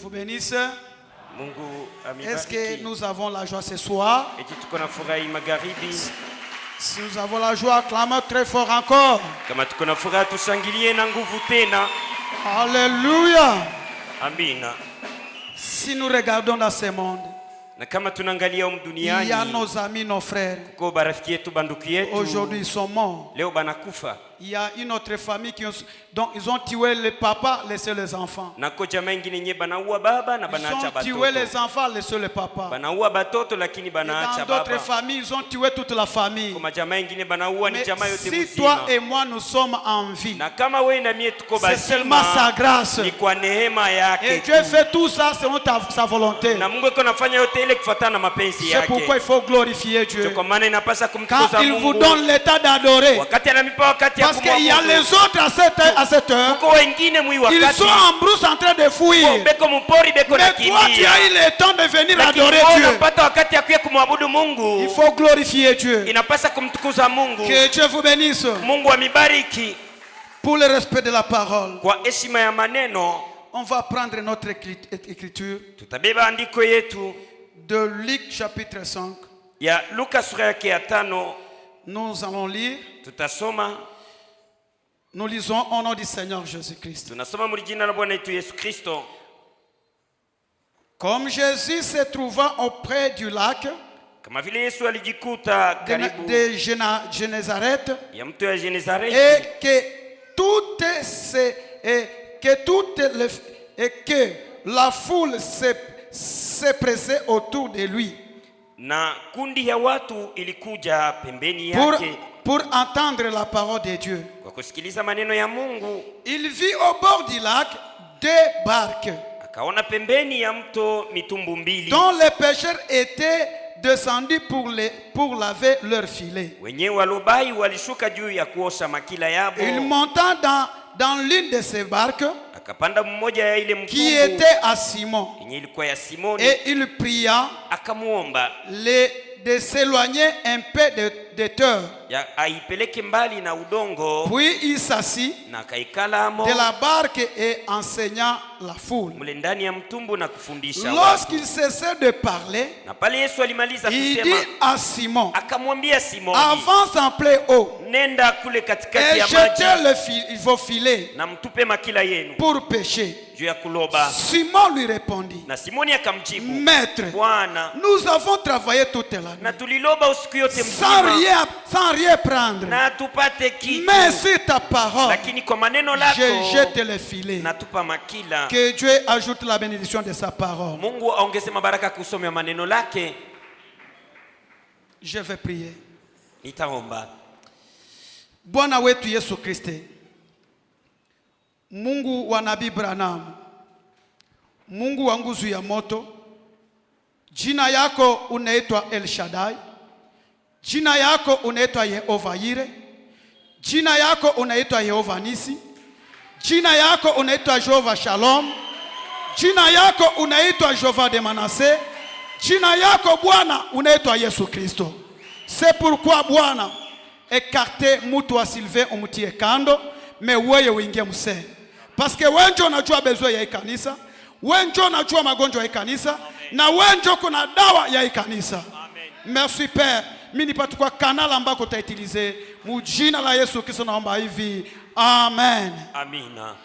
vous bénisse. Mungu amibariki. Est-ce que nous avons la joie ce soir? Eti tuko na furahi magharibi. Si nous avons la joie, acclamons très fort encore. Kama tuko na furaha tushangilie na nguvu tena. Alléluia. Amina. Si nous regardons dans ce monde, Na kama tunaangalia duniani, il y a nos amis, nos frères. Kuko barafiki yetu, banduku yetu. Aujourd'hui, ils sont morts. Leo banakufa. Il y a une autre famille dont ils ont tué le papa, laissé les enfants. Nako jamaa ingine nye banaua baba na Ils banaacha ont batoto. tué les enfants, laissé le papa. Banaua batoto lakini Et banaacha dans baba. d'autres familles, ils ont tué toute la famille. Kwa jamaa ingine banaua ni Mais jamaa yote si mzima. toi et moi nous sommes en vie, Na kama wewe na mie tuko c'est seulement sa bazima, grâce. ni kwa neema Et yake. Dieu fait tout ça selon sa volonté. Na Mungu yuko anafanya yote ile kufuatana na mapenzi C'est pourquoi il yake. faut glorifier Dieu. Kwa maana inapasa Quand kumtukuza il vous Mungu. donne l'état d'adorer, Wakati anamipa wakati ya parce qu'il y a kumwabudu. les autres à cette heure, Kuko wengine mwi ils wakati. sont en brousse en train de fuir. Beko mpori beko na Mais toi, tu kimbia. as eu le temps de venir Lakini adorer wewe Dieu. unapata wakati ya kuya kumwabudu Mungu. Il faut glorifier Dieu. Inapasa kumtukuza Mungu. Que Dieu vous bénisse. Mungu amibariki. Pour le respect de la parole, Kwa heshima ya maneno, on va prendre notre écriture tutabeba andiko yetu de Luc chapitre 5. ya Luka sura yake ya 5. Nous allons lire. Tutasoma. Nous lisons au nom du Seigneur Jésus-Christ. Tunasoma muri jina la Bwana wetu Yesu Kristo. Comme Jésus se trouvant auprès du lac Kama vile Yesu alijikuta karibu de Génézareth, ya mto ya Genezareti, et que la foule se pressait autour de lui na kundi ya watu ilikuja pembeni yake pour entendre la parole de Dieu. kwa kusikiliza maneno ya Mungu. Il vit au bord du lac deux barques Akaona pembeni ya mto mitumbu mbili dont les pêcheurs étaient descendus pour laver leurs filets. wenyewe walobai walishuka juu ya kuosha makila yabo. Il monta dans l'une de ces barques Akapanda mmoja ya ile qui mtumbu était à Simon, yenye ilikuwa ya Simoni, et il pria akamuomba de s'éloigner un peu de terre. ya aipeleke mbali na udongo, Puis il s'assit na akaikala amo de la barque et enseigna la foule. mle ndani ya mtumbu na kufundisha watu. Lorsqu'il cessait de parler, Na pale Yesu alimaliza il kusema, dit à Simon, akamwambia Simoni, avance en plein eau nenda kule katikati et ya jetez maji vos filets na mtupe makila yenu pour pêcher. juu ya kuloba. Simon lui répondit, Na Simoni akamjibu, Maître, Bwana, nous avons travaillé toute la na nuit tuliloba usiku yote sans mzima rien prendre. na tupate kitu, Mais si ta parole, lakini kwa maneno lako je jette les filets. natupa makila. Que Dieu ajoute la bénédiction de sa parole. Mungu aongeze mabaraka kusomea maneno lake. Je vais prier. Nitaomba. Bwana wetu Yesu Kristo, Mungu wa Nabii Branham, Mungu wa nguvu ya moto, jina yako unaitwa El Shaddai, jina yako unaitwa Yehova Yire, jina yako unaitwa Yehova Nisi, jina yako unaitwa Jehova Shalom, jina yako unaitwa Jehova de Manasseh, jina yako Bwana unaitwa Yesu Kristo. C'est pourquoi Bwana, écartez mutu wa Sylvain umutie kando, mais wewe uingie msee. Parce que wewe ndio unajua besoin ya kanisa, wewe ndio unajua magonjwa ya kanisa, na wewe ndio kuna dawa ya kanisa. Merci Père. Mimi nipate kwa kanal ambako utaitilize mujina la Yesu Kristo naomba hivi. Amen. Amina.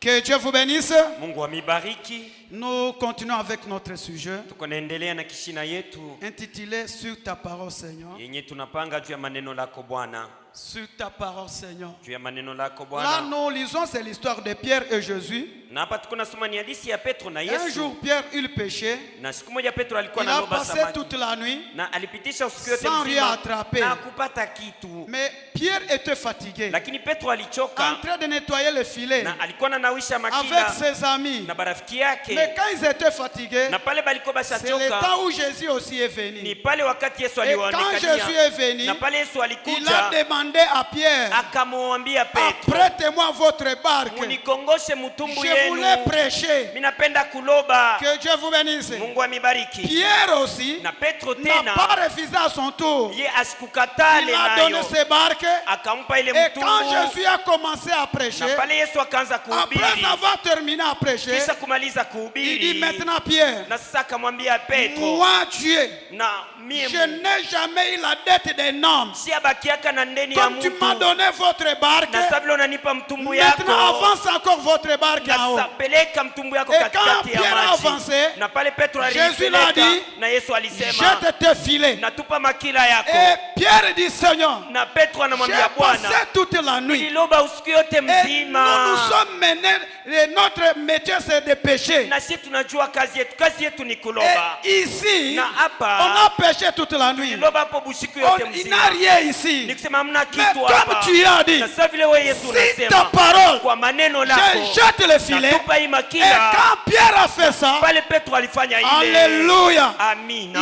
Que Dieu vous bénisse. Mungu amibariki. Nous continuons avec notre sujet Tukonaendelea na kishina yetu intitulé Sur ta parole Seigneur. yenye tunapanga juu ya maneno lako Bwana. Sur ta parole Seigneur. Juu ya maneno lako Là Bwana. nous lisons c'est l'histoire de Pierre et Jésus. Na hapa tuko nasoma ni hadithi ya Petro na Un Yesu. jour Pierre il péchait. Na siku moja Petro alikuwa Il a analoba passé samaki. toute la nuit Na alipitisha usiku yote sans rien mzima attraper. na kupata kitu. Mais Pierre était fatigué. Lakini Petro En alichoka train de nettoyer le filet na alikuwa anawisha avec makila ses amis. na barafiki yake. Mais quand ils étaient fatigués, Na pale balikuwa c'est le bashachoka temps où Jésus aussi est ni venu. pale wakati Yesu Et quand Jésus aliwaonekania. est venu, Na pale Yesu il a alikuja demandé demandé à Pierre, akamwambia Petro, prêtez-moi votre barque. munikongoshe mutumbu Je voulais yenu, prêcher. minapenda kuloba. Que Dieu vous bénisse. Mungu amibariki. Pierre aussi Na Petro n'a tena pas refusé à son tour. ye asikukatale Il a donné nayo, ses barques. akampa ile Et quand mtumbu. Jésus a commencé à prêcher, Na pale Yesu akaanza après kuhubiri, avoir terminé à prêcher, kisha kumaliza il dit kuhubiri, maintenant Pierre, na sasa akamwambia Petro, moi Dieu, na mie je n'ai jamais eu la dette des hommes. si abakiaka na ndeni ya Comme tu m'as mtu, donné votre barque, na sasa vile unanipa mtumbu yako, maintenant avance encore votre barque na en haut. sasa peleka mtumbu yako Et katikati quand ya Pierre a maji. avancé, Na pale Petro Jésus l'a alipeleka, dit, na Yesu alisema, Jette tes filets. natupa makila yako. Et Pierre dit, Seigneur, Na Petro j'ai anamwambia passé Bwana, toute la nuit. nililoba usiku yote Et nous mzima, sommes menés, et notre métier c'est de pécher. na sisi tunajua kazi yetu ni kuloba. Et ici, Na hapa, on a péché toute la nuit. Tuliloba hapo busiku yote Il n'a mzima. rien ici. Nikisema hamna Mais kitu comme hapa. tu as dit, Na sasa vile wewe Yesu si ta unasema, parole, kwa maneno je lako jette le filet. natupa hii Et makila. quand Pierre a fait ça, Pale Petro alifanya ile. alléluia, Amina.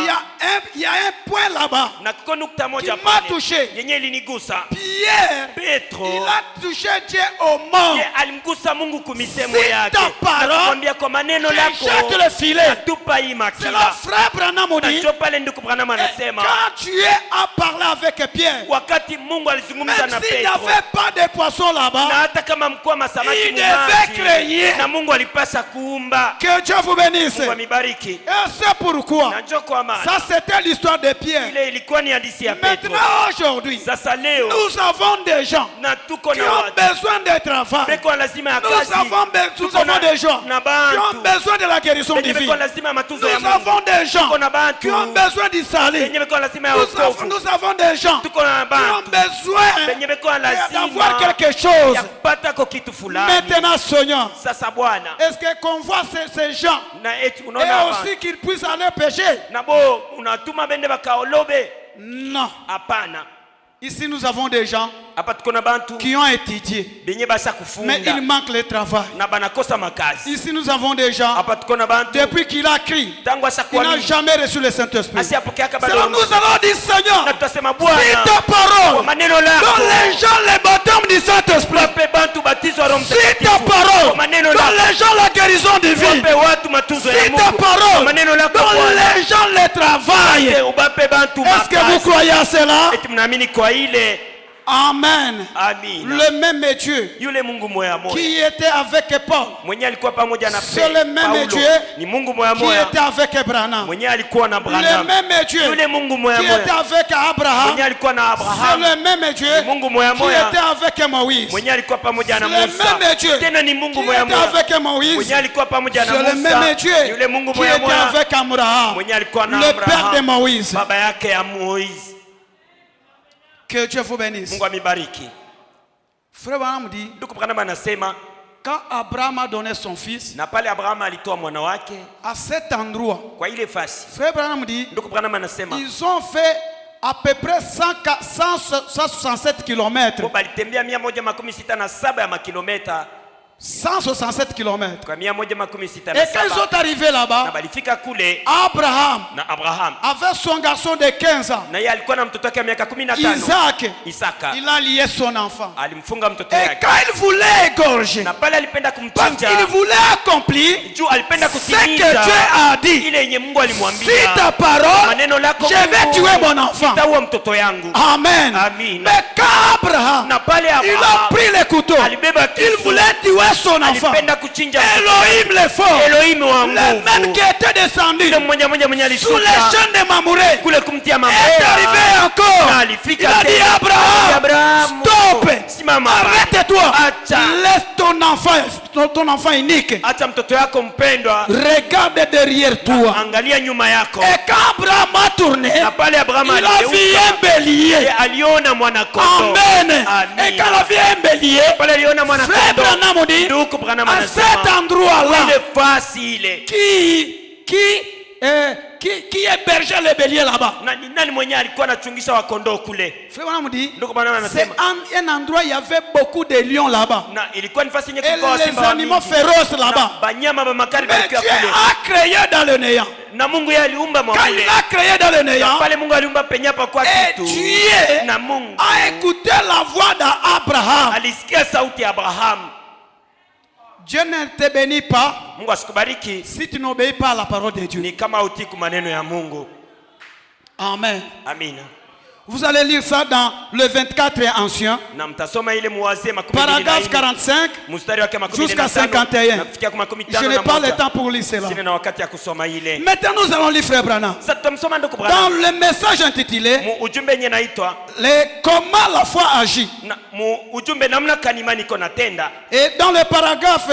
il y a un point là-bas Na kuko nukta moja qui m'a pale touché. yenye ilinigusa. Pierre, Petro il a touché Dieu au mort. ye alimgusa Mungu kumisemo Si yake. ta parole, Na kumwambia kwa maneno je lako jette le filet. natupa hii C'est makila. le frère Branham Na dit, ndio pale ndugu Branham anasema, quand Dieu a parlé avec Pierre, wakati Mungu alizungumza même na s'il n'y Petro, avait pas de poissons na là-bas, hata kama mkuu masamaki il devait créer. na Mungu alipasa kuumba. Que Dieu vous bénisse. Mungu amibariki. Et c'est pourquoi, Na njoo kwa maana ça c'était l'histoire de Pierre. ile ilikuwa ni hadithi ya Petro. Maintenant, aujourd'hui, Sasa leo nous avons des gens na tuko qui na ont watu besoin de travail. beko lazima ya Nous kazi. avons des gens na qui ont bantu besoin de la guérison benye beko divine. lazima ya matunzo ya Nous Mungu. avons des gens Tuko na bantu qui ont besoin du salut. benye beko lazima ya Nous wokovu. avons des gens Tuko na qui ont bantu besoin benye beko d'avoir lazima quelque chose. ya kupata ko kitu fulani. Maintenant, Seigneur, Sasa Bwana, est-ce qu'on voit ces gens na eti et unaona bantu aussi qu'ils puissent aller pécher? na bo unatuma bende bakaolobe? Non. Hapana. Ici, nous avons des gens Hapa tuko na bantu qui ont étudié, benye basa mais il kufunda manque le travail. na banakosa makazi. Ici, nous avons des gens, Hapa tuko na bantu depuis qu'il a crié, tangu asa il n'a kuamini jamais reçu le Saint-Esprit. asiapokeaka C'est bado. là nous allons dire, Seigneur, Na tutasema si Bwana, ta kwa parole, maneno lako dans les gens les baptêmes du Saint-Esprit, wape bantu batizo wa Roho si Mtakatifu. ta parole, Kwa maneno dans lako les gens la guérison divine, wape watu matunzo ya si ta Mungu. Kwa parole, maneno lako dans Bwana, les gens les travail. ubape bantu Est-ce que vous makazi. croyez à cela? Eti mnaamini kwa ile? Amen. Amina. Le même Dieu Yule Mungu moya moya qui était avec Paul, mwenye alikuwa pamoja na c'est le même Paulo, Dieu ni Mungu moya qui moya était avec Branham, mwenye alikuwa na le Branham, même Dieu yule Mungu moya qui était moya avec Abraham, mwenye alikuwa na c'est Abraham, le même Dieu ni Mungu moya qui moya était avec Moïse, mwenye alikuwa pamoja na c'est le Musa, même Dieu tena ni qui Mungu moya était moya avec Moïse, mwenye alikuwa pamoja c'est na le Musa, même Dieu yule Mungu qui moya était moya avec Abraham, mwenye alikuwa na le père de Abraham, Moïse. baba yake ya Moizi. Que Dieu vous bénisse. Mungu amibariki. Frère Branham dit, Ndugu Branham anasema quand Abraham a donné son fils, na pale Abraham alitoa mwana wake à cet endroit, kwa ile fasi, Frère Branham dit, ndugu Branham anasema ils ont fait à peu près 167 km. balitembea 167 ya makilometa 167 km. kwa Et quand ils 167 sont arrivés na là-bas, balifika kule Abraham, na Abraham avec son garçon de 15 ans, na yeye alikuwa na mtoto wake wa miaka 15. Isaac, Isaka il a lié son enfant. alimfunga mtoto Et wake quand il voulait égorger, na pale alipenda parce kumchinja qu'il voulait accomplir juu alipenda ce que kutimiza Dieu a dit, ile yenye Mungu si alimwambia, ta parole, maneno lako je vais tuer mon enfant. taua mtoto yangu. Amen. Amen. Mais quand Abraham, Na pale il a Abraham pris le couteau, alibeba il kisu, voulait tuer son enfant. alipenda kuchinja Elohim le fort, Elohim wa le même nguvu, qui était descendu ile mmoja mmoja mwenye sous les alishuka chaînes de Mamoré, kule kumtia est mafuta arrivé encore. na Il alifika a dit tena. Abraham, Abraham, stop, simama, arrête-toi, acha, laisse ton enfant unique, acha mtoto yako mpendwa, regarde derrière toi. angalia nyuma yako. Et quand Abraham a tourné, Na pale Abraham il a vu aligeuka, un bélier. aliona mwana kondoo. Amen. Amen. Et quand il a vu un bélier, Pale aliona mwana Frère kondoo. Branham dit, Ndugu Branham à cet anasema endroit-là, ile fasi ile, qui hébergeait les béliers là-bas. nani mwenye alikuwa anachungisha wakondoo kule? Frère Branham dit, Ndugu Branham c'est anasema un endroit, il y avait beaucoup de lions là-bas. na ilikuwa ni fasi yenye Et kukaa les simba wa animaux mingi. féroces Na là-bas. banyama ba makali Mais balikuwa Dieu kule. a créé dans le néant. Na Mungu yeye aliumba Quand mwamule. il a créé dans le néant, Pale Mungu aliumba penya pa kwa et kitu. Dieu Na na Mungu. A écouté la voix d'Abraham. Alisikia sauti ya Abraham. Dieu ne te bénit pas Mungu asikubariki si tu n'obéis pas à la parole de Dieu. ni kama utii maneno ya Mungu. Amen. Amina. Vous allez lire ça dans le 24 ancien, Na mtasoma ile Muwazia paragraphe 45 jusqu'à 51. Je n'ai pas le temps pour lire cela. Sina na wakati ya kusoma ile. Maintenant nous allons lire frère Branham. Sasa tutamsoma ndugu Dans Branham. le message intitulé Ujumbe yenye naitwa comment la foi agit. Ujumbe namna kani imani iko natenda. Et dans le paragraphe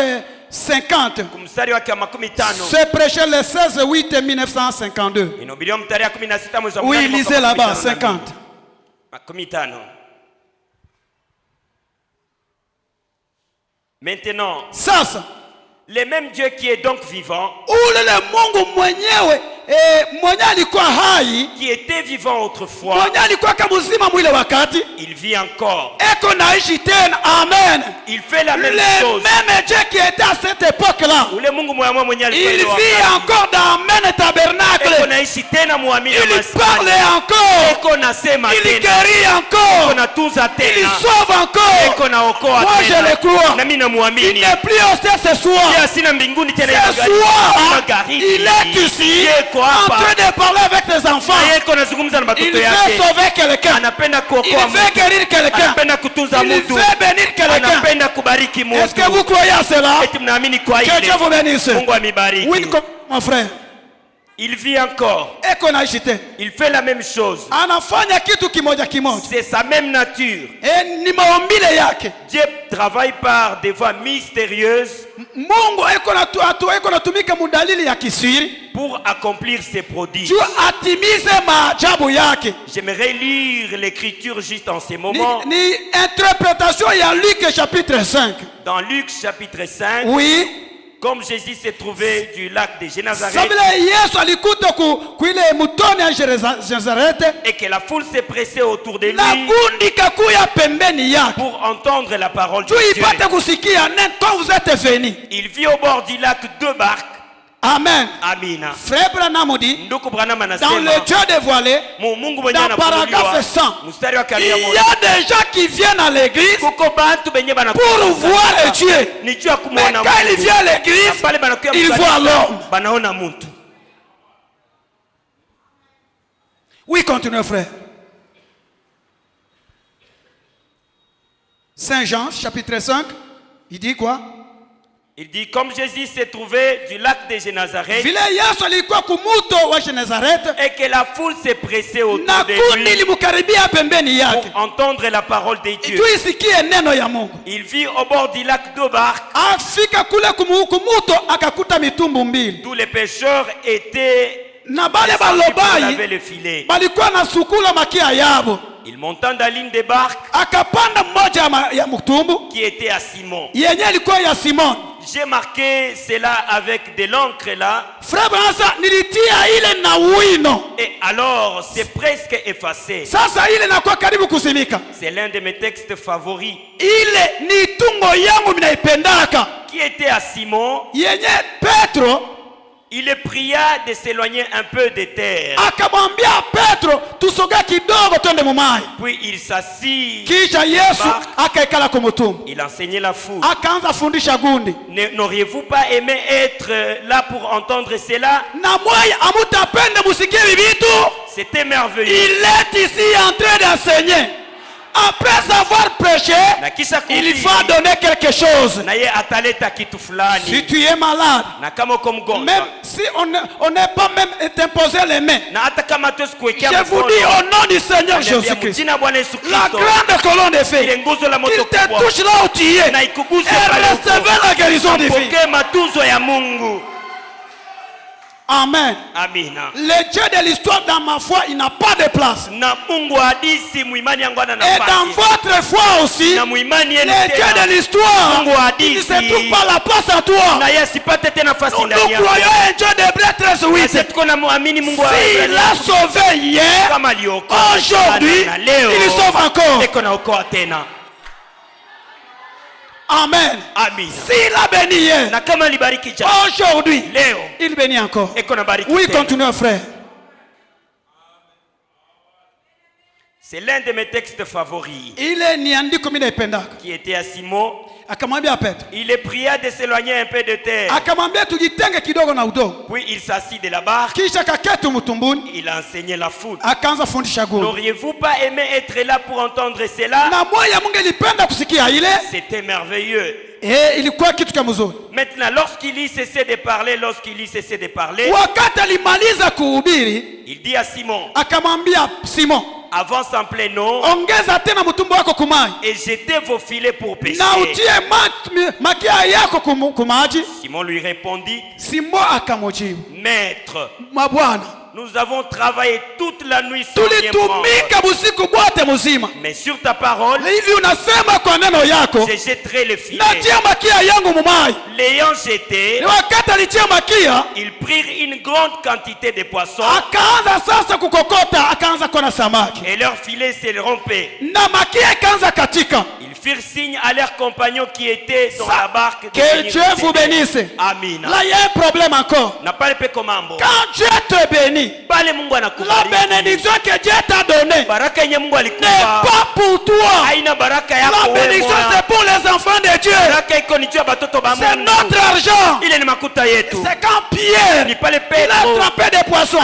50, Kumstari wake wa 15. c'est prêché le 16/8/1952. Inahubiriwa mstari wa 16 mwezi wa 8. Oui, lisez là-bas 50. 15. Maintenant, Sasa le même Dieu qui est donc vivant, ule Mungu mwenyewe mwenye alikuwa hai, qui était vivant autrefois, mwenye alikuwa kama mzima mwile wakati, il vit encore. eko naishi tena. Amen. Il fait la même chose. Le même Dieu qui était à cette époque-là, Ule Mungu mwema mwenye il alikuwa vit encore dans Amen tabernacle. eko naishi tena muamini wa Il maskani. parle encore. Eko nasema Il tena. guérit Eko encore. natunza Il tena. sauve encore. Eko naokoa Moi je tena. le crois. Na mimi Il namuamini. n'est plus au ciel ce soir. Yeye sina mbinguni tena Ce soir, magharibi. il est ici Yeko en hapa. train de parler avec ses enfants. Na yeko nazungumza na Il watoto veut yake. sauver quelqu'un. Anapenda Il kuokoa veut mtu. guérir quelqu'un. Anapenda kutunza Il mtu. veut bénir quelqu'un. Anapenda kubariki mtu. Est-ce que vous croyez à cela? Eti mnaamini kwa Que ile. Dieu vous bénisse. Mungu amibariki. Oui, mon frère. Il vit encore. Eko naishi tena. Il fait la même chose. Anafanya kitu kimoja kimoja. C'est sa même nature. Ni maumbile yake. Dieu travaille par des voies mystérieuses Mungu eko natumika mudalili ya kisiri pour accomplir ses prodiges. juu atimize maajabu yake. J'aimerais lire l'écriture juste en ces moments. Ni interprétation ya Luc chapitre 5. Dans Luc chapitre 5, Oui. comme Jésus s'est trouvé du lac de Génézareth Sabile Yesu alikuta kuile mutoni ya Genezarete. et que la foule s'est pressée autour de Na lui kundi kakuya pembeni yake. pour entendre la parole de Juu Dieu. ipate kusikia quand vous êtes venus. Il vit au bord du lac deux barques. Amen. Amina. Frère Branham dit, Ndugu Branham dans anasema le Dieu dévoilé, Mungu mwenye dans paragraphe anafunuliwa 100, mstari wa il kalia y a des gens qui viennent à l'église kuko bantu benye pour voir Dieu. ni juu ya Mais kumuona quand il vient à l'église, pale banakuya il voit l'homme. banaona mtu. Oui, continuez frère. Saint Jean, chapitre 5, il dit quoi? Il dit comme Jésus s'est trouvé du lac de Génézareth Vile Yesu alikuwa kumuto wa Genezarete, et que la foule s'est pressée autour na de kundi lui limukaribia pembeni yake. pour entendre la parole de Dieu. Juu isikie neno ya Mungu. Il vit au bord du lac deux barques. Afika kule kumuto akakuta mitumbu mbili. Tous les pêcheurs étaient Na bale descendus pour laver balobai le filet. balikuwa na sukula makia yabo. Il montant dans l'une des barques Akapanda mmoja ya mtumbu qui était à Simon. yenye ilikuwa ya Simon. J'ai marqué cela avec de l'encre là. Frère Branham nilitia ile na wino. Et alors, c'est presque effacé. Sasa ile nakuwa karibu kusimika. C'est l'un de mes textes favoris. Ile ni tungo yangu minaipendaka. Qui était à Simon, Yenye Petro il le pria de s'éloigner un peu de terre. akamwambia Petro tusoge kidogo twende mumai. Puis il s'assit. Kisha Yesu akaikala kumutumbu. Il enseignait la foule. Akaanza fundisha gundi. N'auriez-vous pas aimé être là pour entendre cela? Na moya amutapende musikie bibitu. C'était merveilleux. Il est ici en train d'enseigner. Après avoir prêché, Na kisha il kuhubiri, va donner quelque chose. na ye ataleta kitu Si fulani. tu es malade, Na kama uko même mgonjwa, si on n'est pas même imposé les mains, na hata kama hatuwezi kuwekea je vous dis au nom du Seigneur Jésus-Christ, jina Bwana Yesu la Kristo, grande colonne de ile feu, nguzo la moto qu'il te kubwa touche là où tu es na ikuguse et pale recevez la guérison divine. pokee matunzo ya Mungu. Amen. Amina. Le Dieu de l'histoire dans ma foi, il n'a pas de place. Na Mungu hadisi muimani yangu ana Et dans nafasi. votre foi aussi, Na muimani yenu le Dieu tena. de l'histoire, Mungu il ne hadisi. se trouve pas la place à toi. Na yeye asipate tena nafasi Nous ndani yako. croyons un Dieu de Hébreux 13:8. Sisi tuko na muamini Mungu wa S'il a sauvé hier, kama aliokoa aujourd'hui, na leo il sauve encore. eko naokoa tena. Amen. Amina. S'il a béni hier, Na kama alibariki jana, aujourd'hui, leo il bénit encore. eko na bariki Oui, tena. continuez frère. C'est l'un de mes textes favoris. Ile ni andiko mimi naipendaka. Qui était à Simon. Akamwambia Petro. Il est pria de s'éloigner un peu de terre. Akamwambia tujitenge kidogo na udongo. Puis il s'assit de la barque. Kisha kaketi mtumbuni. Il a enseigné la foule. Akaanza fundisha guru. N'auriez-vous pas aimé être là pour entendre cela? Na moyo mungelipenda kusikia ile. C'était merveilleux. Ilikuwa kitu kya mzuri. Maintenant, lorsqu'il y cessait de parler, wakati alimaliza kuhubiri, il dit à Simon, akamwambia Simon, avance en plein eau, ongeza tena mtumbo wako kumai, et jetez vos filets pour pêcher. Na utie makia yako kumaji. Simon lui répondit, Simon akamujibu, Maître, mabwana, nous avons travaillé toute la nuit sans rien prendre. Mais sur ta parole, je jetterai le filet. L'ayant jeté, ils prirent une grande quantité de poissons. Et leur filet s'est rompé. Ils firent signe à leurs compagnons qui étaient dans la barque. Que Dieu vous bénisse. Amen. Là, il y a un problème encore. Quand Dieu te bénit, la bénédiction que Dieu t'a donnée n'est pas pour toi. La bénédiction c'est pour les enfants de Dieu. C'est notre argent. C'est quand Pierre il a attrapé des poissons,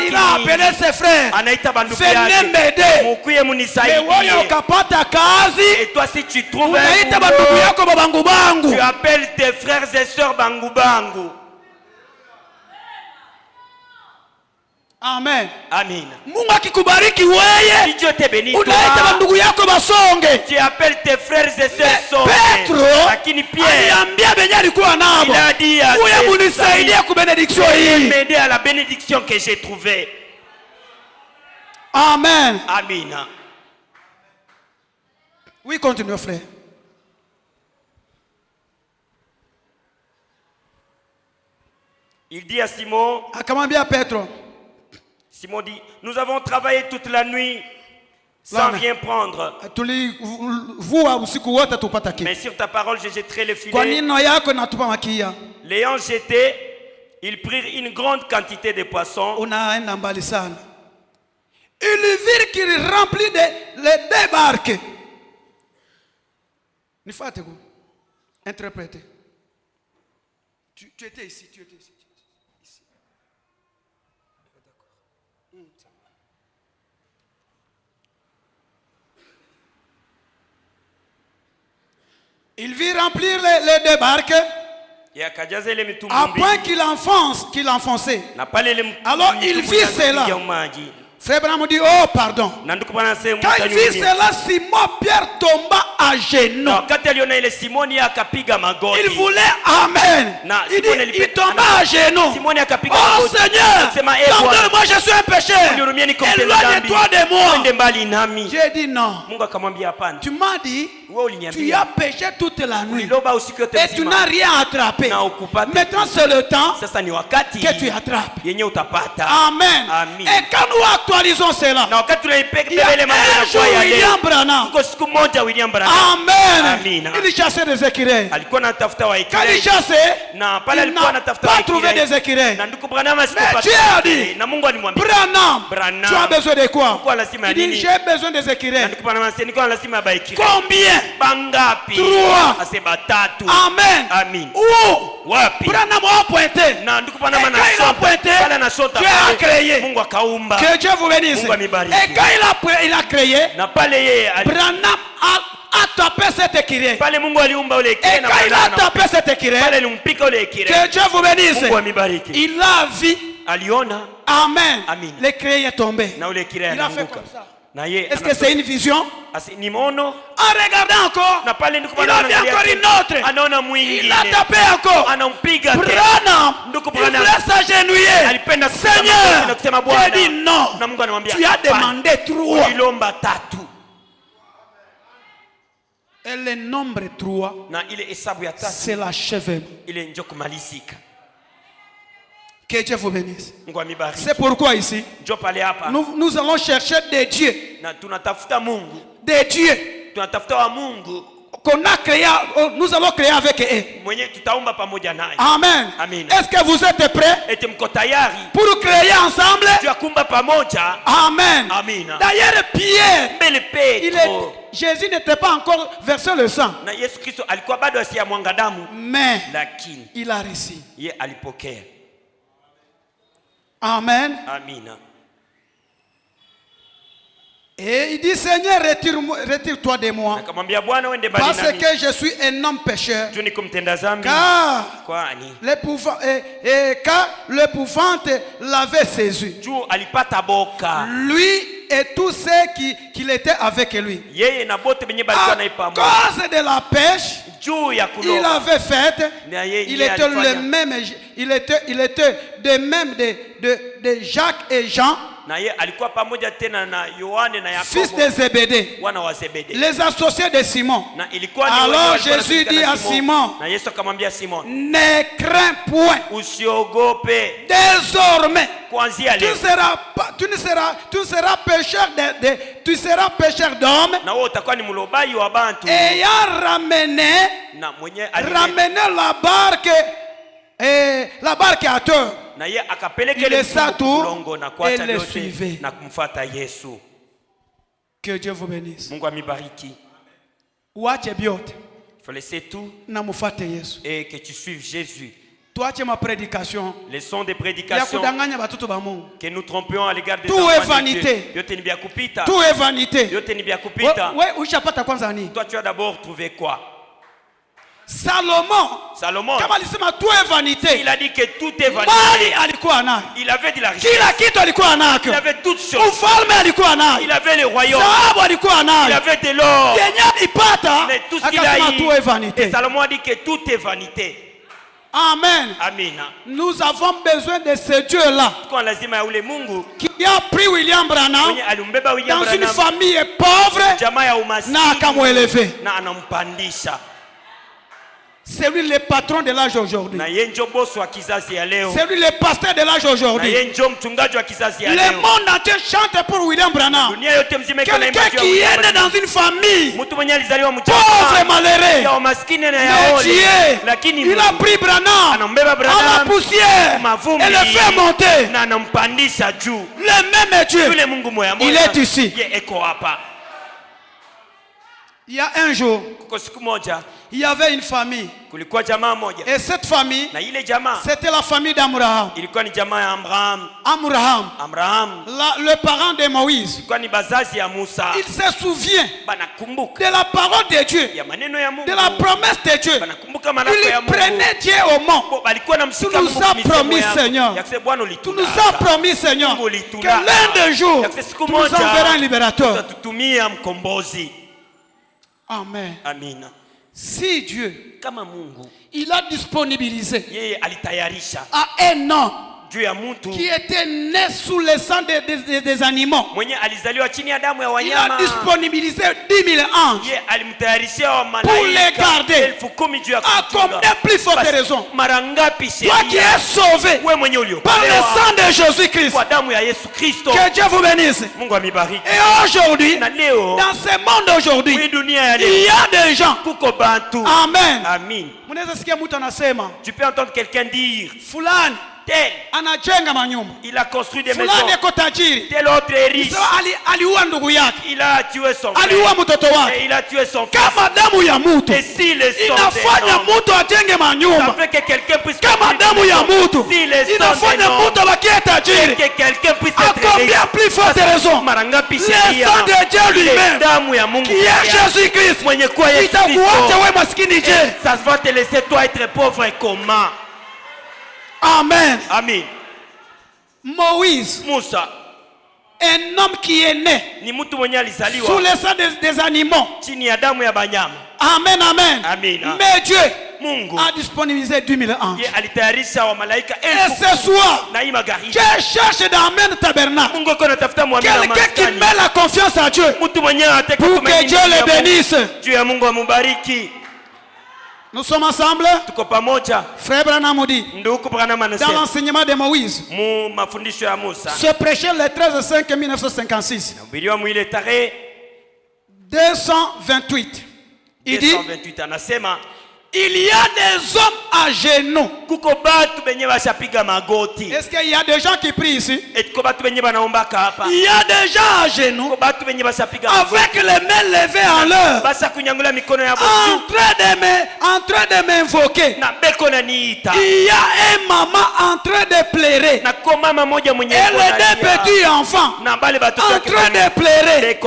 il a appelé ses frères, venez m'aider. Et toi, si tu trouves un boulot, tu appelles tes frères et sœurs bangu bangu. Amen. Amen. Mungu akikubariki wewe, si Dieu te bénit, unaita bandugu yako basonge. Tu appelles tes frères et sœurs songe. Petro aliambia benye alikuwa nabo, uye munisaidia ku benediction hii, m'aider à la bénédiction que j'ai trouvée. Amen. Amen. Oui, continue frère. Il dit à Simon, akamwambia Petro, Simon dit, nous avons travaillé toute la nuit sans rien prendre. Mais sur ta parole, je jetterai le filet. L'ayant jeté, ils prirent une grande quantité de poissons. Ils virent qu'il remplit les deux barques. Interprétez. Tu étais ici, tu étais ici. Il vit remplir les deux barques à point qu'il enfonçait. Alors il vit cela. Frère Branham dit, oh pardon. Quand il vit cela, Simon Pierre tomba à genoux. Il voulait Amen. Il tomba à genoux. Oh Seigneur, pardonne-moi, je suis un pécheur. Éloigne-toi de moi. J'ai dit non. Tu m'as dit, tu as péché toute la nuit et tu n'as rien attrapé. Maintenant c'est le temps que tu attrapes. Amen. Et quand nous actualisons cela, il y a un jour William Branham. Amen. Il chassait des écureuils. Quand il chassait, il n'a pas trouvé des écureuils. Mais Dieu a dit, Branham, tu as besoin de quoi? Il dit, j'ai besoin des écureuils. Combien? 3. Amen. Où? Branham a pointé. Et quand il a pointé, Dieu a créé. Que Dieu vous bénisse. Et quand il a créé, Branham a tapé cet écureuil. Et quand il a tapé cet écureuil, que Dieu vous bénisse. Il a vu. Amen. L'écureuil est tombé. Il a fait comme ça. Est-ce que c'est une vision? En regardant encore, il a vu encore une autre. Il a tapé encore. Branham, il voulait s'agenouiller. Seigneur, tu dit non. Tu as demandé 3. Et le nombre 3, c'est l'achèvement. Que Dieu vous bénisse. C'est pourquoi ici, nous allons chercher des dieux. Des dieux. qu'on a créé, nous allons créer avec eux. Amen. Est-ce que vous êtes prêts pour créer ensemble? Amen. D'ailleurs, Pierre, Jésus n'était pas encore versé le sang, mais il a reçu. Amen. Et il dit, Seigneur, retire-toi de moi, parce que je suis un homme pécheur. Car l'épouvante l'avait saisi, lui et tous ceux qui étaient avec lui. À cause de la pêche il avait fait, il était de même de Jacques et Jean, fils de Zébédée, les associés de Simon. Alors Jésus dit à Simon, ne crains point, désormais tu seras pécheur d'hommes, ayant ramené la barque à terre. Il laissa tout et le suivait. Que Dieu vous bénisse. Il faut laisser tout et que tu suives Jésus. Ma prédication, les sons de prédication que nous trompions à l'égard des tout est vanité. Tout est vanité. Toi tu as d'abord trouvé quoi? Salomon, tout est vanité. Il a dit que tout est vanité. Il avait de l'argent. Il avait toutes choses. Il avait le royaume. Il avait de l'or. Mais tout ce qu'il a eu, et Salomon a dit que tout est vanité. Amen. Nous avons besoin de ce Dieu-là qui a pris William Branham dans une famille pauvre, n'a qu'à m'élever. C'est lui le patron de l'âge aujourd'hui. C'est lui le pasteur de l'âge aujourd'hui. Le monde entier chante pour William Branham. Quelqu'un qui est né dans une famille pauvre et malheureux. Mais Dieu, il a pris Branham à la poussière et le fait monter. Le même Dieu, il est ici. Il y a un jour, il y avait une famille. Et cette famille, c'était la famille d'Abraham. Abraham, le parent de Moïse. Il se souvient de la parole de Dieu, de la promesse de Dieu. Il prenait Dieu au mot. Tu nous as promis, Seigneur, que l'un des jours, tu nous enverras un libérateur. Amen. Si Dieu, il a disponibilisé à un homme qui était né sous le sang des animaux, il a disponibilisé 10 000 anges pour les garder. À combien plus forte raison, toi qui es sauvé par le sang de Jésus-Christ, que Dieu vous bénisse. Et aujourd'hui, dans ce monde aujourd'hui, il y a des gens. Amen. Tu peux entendre quelqu'un dire, il a construit des maisons. Tel autre est riche. Il a tué son frère. Et il a tué son fils. Et si le sang des hommes, ça fait que quelqu'un puisse être riche. Si le sang des hommes, que quelqu'un puisse être riche. Plus forte raison, le sang de Dieu lui-même, qui est Jésus-Christ, ça va te laisser toi être pauvre et comment? Amen. Moïse, un homme qui est né sous le sang des animaux. Amen. Mais Dieu a disponibilisé 10 000 anges. Et ce soir, je cherche dans le tabernacle quelqu'un qui met la confiance à Dieu pour que Dieu le bénisse. Nous sommes ensemble. Frère Branham dit, dans l'enseignement de Moïse, se prêchait le 13/5/1956. 228. Il dit, 228 anasema, il y a des hommes à genoux. Est-ce qu'il y a des gens qui prient ici? Il y a des gens à genoux avec les mains levées en l'air, en train de m'invoquer. Il y a un maman en train de pleurer et les deux petits enfants en train de pleurer.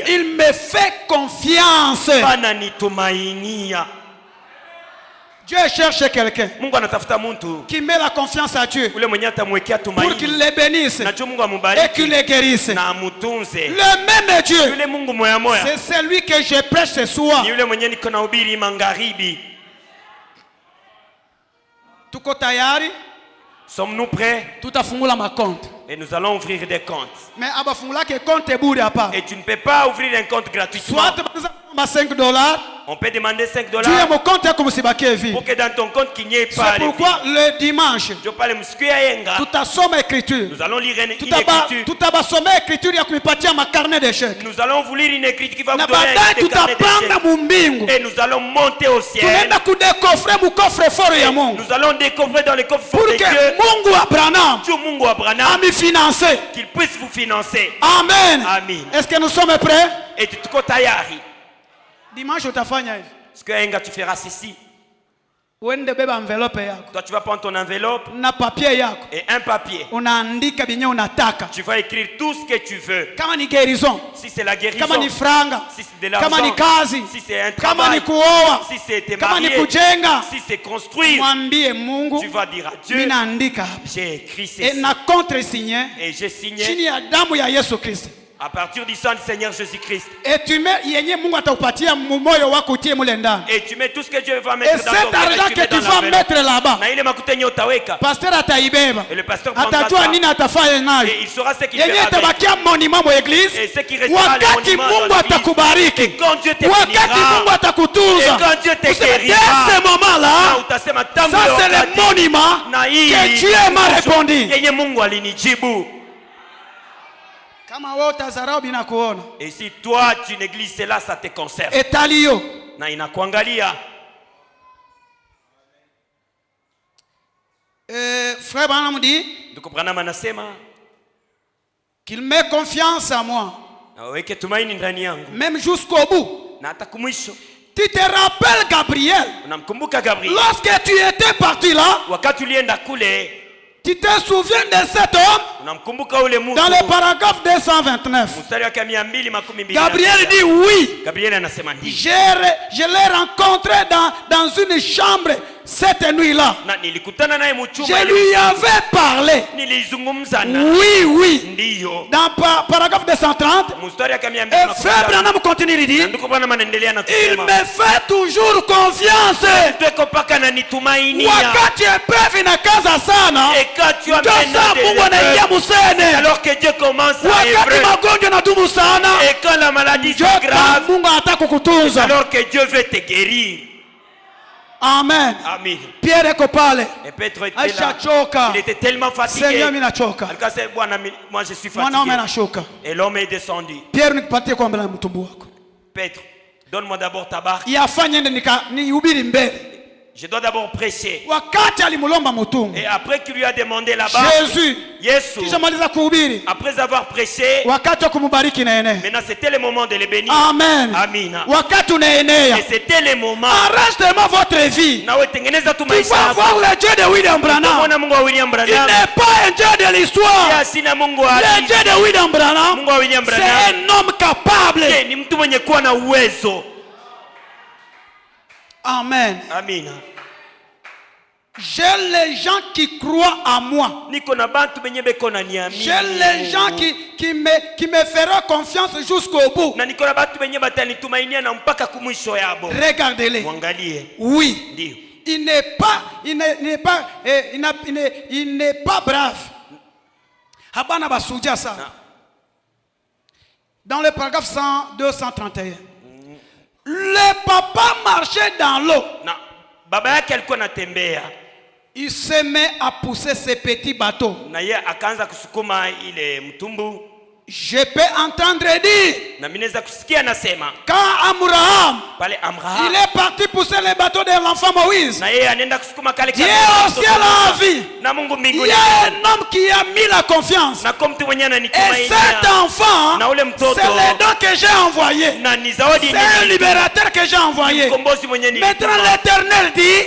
Il me fait confiance. Dieu cherche quelqu'un qui met la confiance à Dieu pour qu'il les bénisse et qu'il les guérisse. Le même Dieu, c'est celui que je prêche ce soir. Tuko tayari? Sommes-nous prêts? Tutafungula makonto. Et nous allons ouvrir des comptes. Mais abafungula ke compte bure hapa. Et tu ne peux pas ouvrir un compte gratuitement. Soit $5. On peut demander $5 pour que dans ton compte qu'il n'y ait pas. C'est pourquoi le dimanche, nous allons lire une écriture. Nous allons vous lire une écriture qui va vous donner un carnet. Et nous allons monter au ciel. Et nous allons découvrir dans les coffres de Dieu qu'il puisse vous financer. Amen. Amen. Est-ce que nous sommes prêts? Et tu te dimanche utafanya hivi. Est-ce que tu feras ceci? Uende beba envelope yako. Toi tu vas prendre ton enveloppe na papier yako. Et un papier. Unaandika binye unataka. Tu vas écrire tout ce que tu veux. Kama ni guérison. Si c'est la guérison. Kama ni franga. Si c'est de l'argent. Kama ni kazi. Si c'est un travail. Kama ni kuoa. Si c'est te marier. Kama ni kujenga. Si c'est construire. Mwambie Mungu. Tu vas dire à Dieu. Ninaandika. J'ai écrit ceci. Et na contre-signé. Et j'ai signé. Chini ya damu ya Yesu Kristo. À partir du sang du Seigneur Jésus-Christ. Et tu mets yenye Mungu atakupatia moyo wako utie mule ndani. Et tu mets tout ce que Dieu va mettre dans ton cœur. Et cet argent que tu vas mettre là-bas. Na ile makuta yenye utaweka. Pasteur ataibeba. Et le pasteur prendra atajua nini atafanya nayo. Et il saura ce qu'il fera. Yenye tabakia monument mu église. Et ce qui restera le monument dans Mungu atakubariki. Et quand Dieu te bénira. Wakati Mungu atakutunza. Et quand Dieu te guérira. Dès ce moment-là, ça c'est le monument que Dieu m'a répondu. Yenye Mungu alinijibu. Et si toi tu négliges cela, ça te concerne. Et talio. Na inakuangalia. Frère Branham dit qu'il met confiance en moi. Même jusqu'au bout. Tu te rappelles Gabriel? Lorsque tu étais parti là, tu te souviens de cet homme? Dans le paragraphe 229, Gabriel dit oui. Je l'ai rencontré dans une chambre cette nuit-là. Je lui avais parlé. Oui, oui. Dans paragraphe 230, et frère Branham continue de dire, il me fait toujours confiance. Wakati epevi na kaza sana, alors que Dieu commence à œuvrer, et quand la maladie s'aggrave, alors que Dieu veut te guérir. Amen. Amen. Pierre est parlé. Et Pétre était là. Il était tellement fatigué. Seigneur, moi je suis fatigué. Et l'homme est descendu. Pierre, Pétre, donne-moi d'abord ta barque. Je dois d'abord prêcher. Et après qu'il lui a demandé la barque, Jésus, après avoir prêché, maintenant c'était le moment de le bénir. Amen. Amen. Et c'était le moment. Arrête votre vie. Tu vas voir le Dieu de William Branham. Il n'est pas un Dieu de l'histoire. Le Dieu de William Branham, c'est un homme capable. Amen. Amen. J'ai les gens qui croient à moi. J'ai les gens qui me feront confiance jusqu'au bout. Regardez-les. Oui. Il n'est pas brave. Dans le paragraphe 231. Le papa marchait dans l'eau. Il se met à pousser ses petits bateaux. Je peux entendre dire, quand Abraham, il est parti pousser le bateau de l'enfant Moïse, Dieu au ciel a vu, il y a un homme qui a mis la confiance, et cet enfant, c'est le don que j'ai envoyé, c'est un libérateur que j'ai envoyé. Maintenant l'Éternel dit,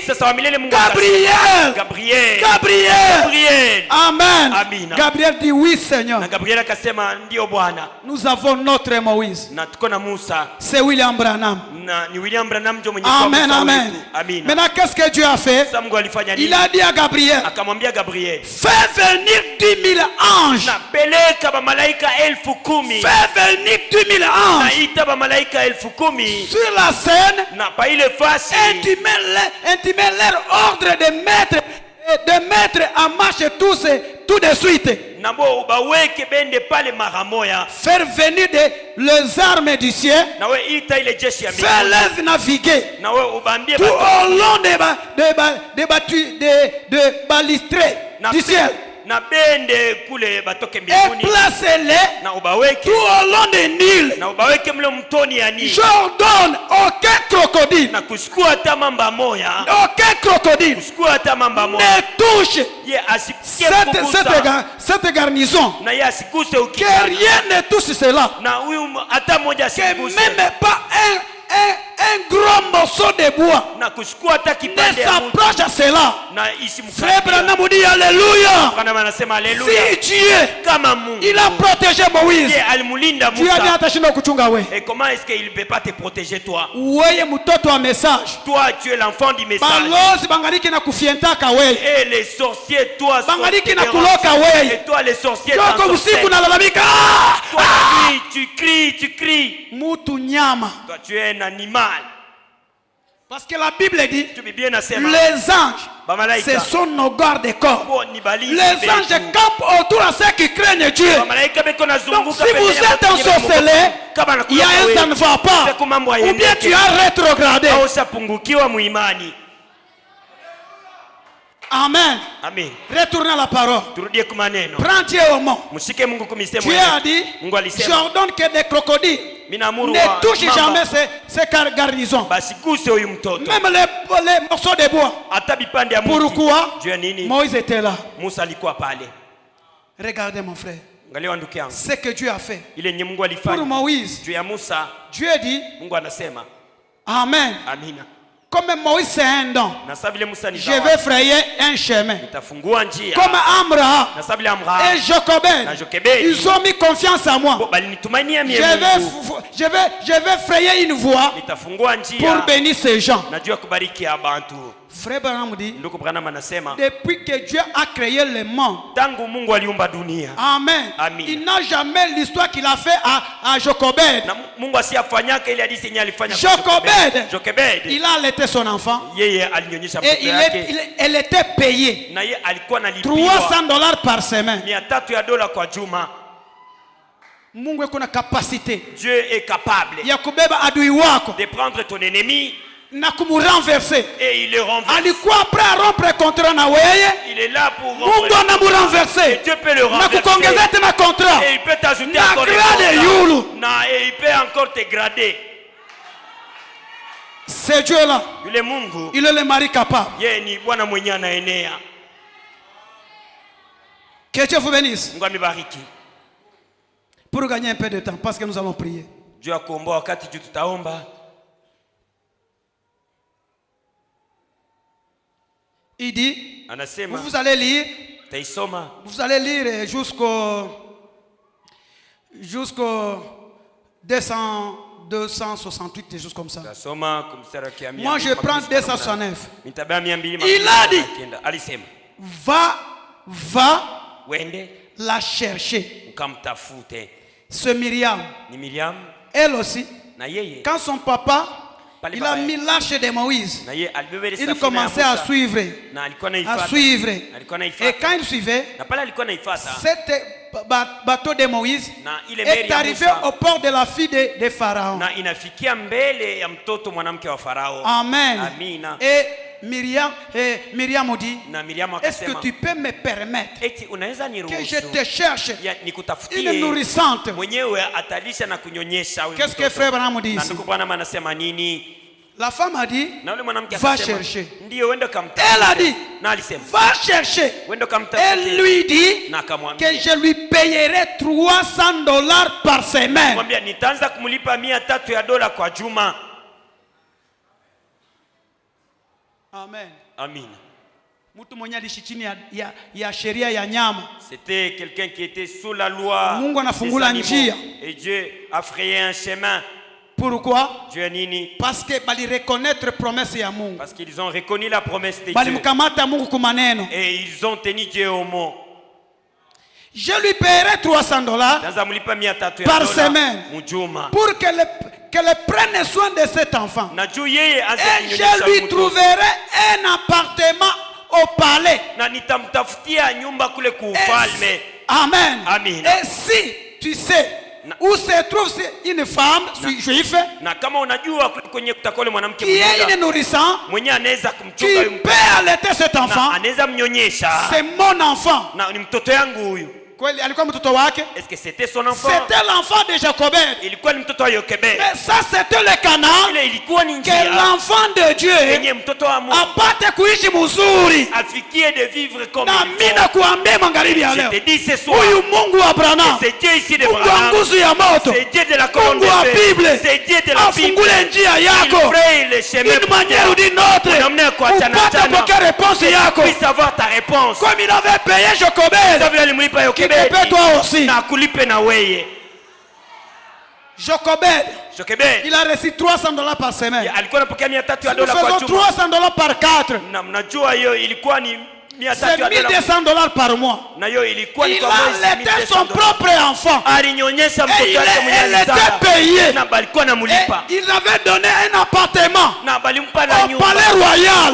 Gabriel, Amen. Gabriel dit oui Seigneur. Nous avons notre Moïse. C'est William Branham. Amen, amen. Maintenant, qu'est-ce que Dieu a fait? Il a dit à Gabriel, fais venir 10 000 anges. Fais venir 10 000 anges sur la scène et tu mets leur ordre de mettre en marche tout de suite. Faire venir les armes du ciel, faire-les naviguer tout au long des balustrades du ciel. Et placez-les tout au long des Nil. J'ordonne aucun crocodile ne touche cette garnison. Que rien ne touche cela. Que même pas un gros morceau de bois ne s'approche à cela. Frère Branham dit alléluia. Si Dieu il a protégé Moïse, Dieu a dit attaché na kuchunga we. Et comment est-ce qu'il ne peut pas te protéger toi? Weye mutoto wa message. Toi tu es l'enfant du message. Balozi bangaliki na kufientaka we. Et les sorciers toi bangaliki na kuloka we. Et toi les sorciers toi usiku nalalamika. Toi tu cries. Mutu nyama. Toi tu es un animal. Parce que la Bible dit, les anges, ce sont nos gardes-corps. Les anges campent autour de ceux qui craignent Dieu. Donc si vous êtes ensorcelé, il y a un ça ne va pas. Ou bien tu as rétrogradé. Amen. Amen. Retournez à la parole. Prends Dieu au mot. Dieu a dit, j'ordonne que des crocodiles ne touchent jamais ces garnisons. Même les morceaux de bois. Pourquoi? Moïse était là. Regardez mon frère. Ce que Dieu a fait pour Moïse. Dieu dit, Amen. Comme Moïse c'est un don, je vais frayer un chemin. Comme Abraham et Jochebed, ils ont mis confiance en moi. Je vais frayer une voie pour bénir ces gens. Frère Branham dit, depuis que Dieu a créé le monde, Amen. Il n'a jamais l'histoire qu'il a fait à Jochebed. Jochebed, il a allaité son enfant et elle était payée $300 par semaine. Mungu kuna capacité. Dieu est capable de prendre ton ennemi renverser. Et il le renverse. Il est là pour renverser. Dieu peut le renverser. Et il peut t'ajouter encore des contrats. Et il peut encore te grader. C'est Dieu là. Il est le mari capable. Que Dieu vous bénisse. Pour gagner un peu de temps, parce que nous allons prier. Il dit, vous allez lire jusqu'au 268, des choses comme ça. Moi je prends 269. Il a dit, va la chercher. C'est Myriam. Elle aussi, quand son papa il a mis l'arche de Moïse, il commençait à suivre. Et quand il suivait, cet bateau de Moïse est arrivé au port de la fille de Pharaon. Amen. Et Miriam dit, est-ce que tu peux me permettre que je te cherche une nourrissante? Qu'est-ce que frère Branham dit ici? La femme a dit, va chercher. Elle a dit, va chercher. Elle lui dit que je lui payerai $300 par semaine. Amen. Amen. C'était quelqu'un qui était sous la loi. Et Dieu a frayé un chemin. Pourquoi? Parce que reconnaître promesse ya Mungu. Parce qu'ils ont reconnu la promesse de Dieu. Et ils ont tenu Dieu au mot. Je lui paierai $300 par semaine pour qu'elle prenne soin de cet enfant. Et je lui trouverai un appartement au palais. Amen. Amen. Et si tu sais où se trouve une femme juive qui est une nourrissante, qui peut allaiter cet enfant, c'est mon enfant. Est-ce que c'était son enfant? C'était l'enfant de Jacobed. Mais ça c'était le canal que l'enfant de Dieu apate kuishi muzuri. De vivre comme je te dis ce soir, c'est Dieu ici de Abraham, c'est Dieu de la colonne de feu, c'est Dieu de la Bible. Il fraye le chemin pour toi, puisse avoir ta réponse. Comme il avait payé Jacobed, toi aussi. Jacobed, il a reçu $300 par semaine. Nous faisons $300 par 4. C'est $1,200 par mois. Il allaitait son propre enfant. Et il était payé. Et il avait donné un appartement au palais royal.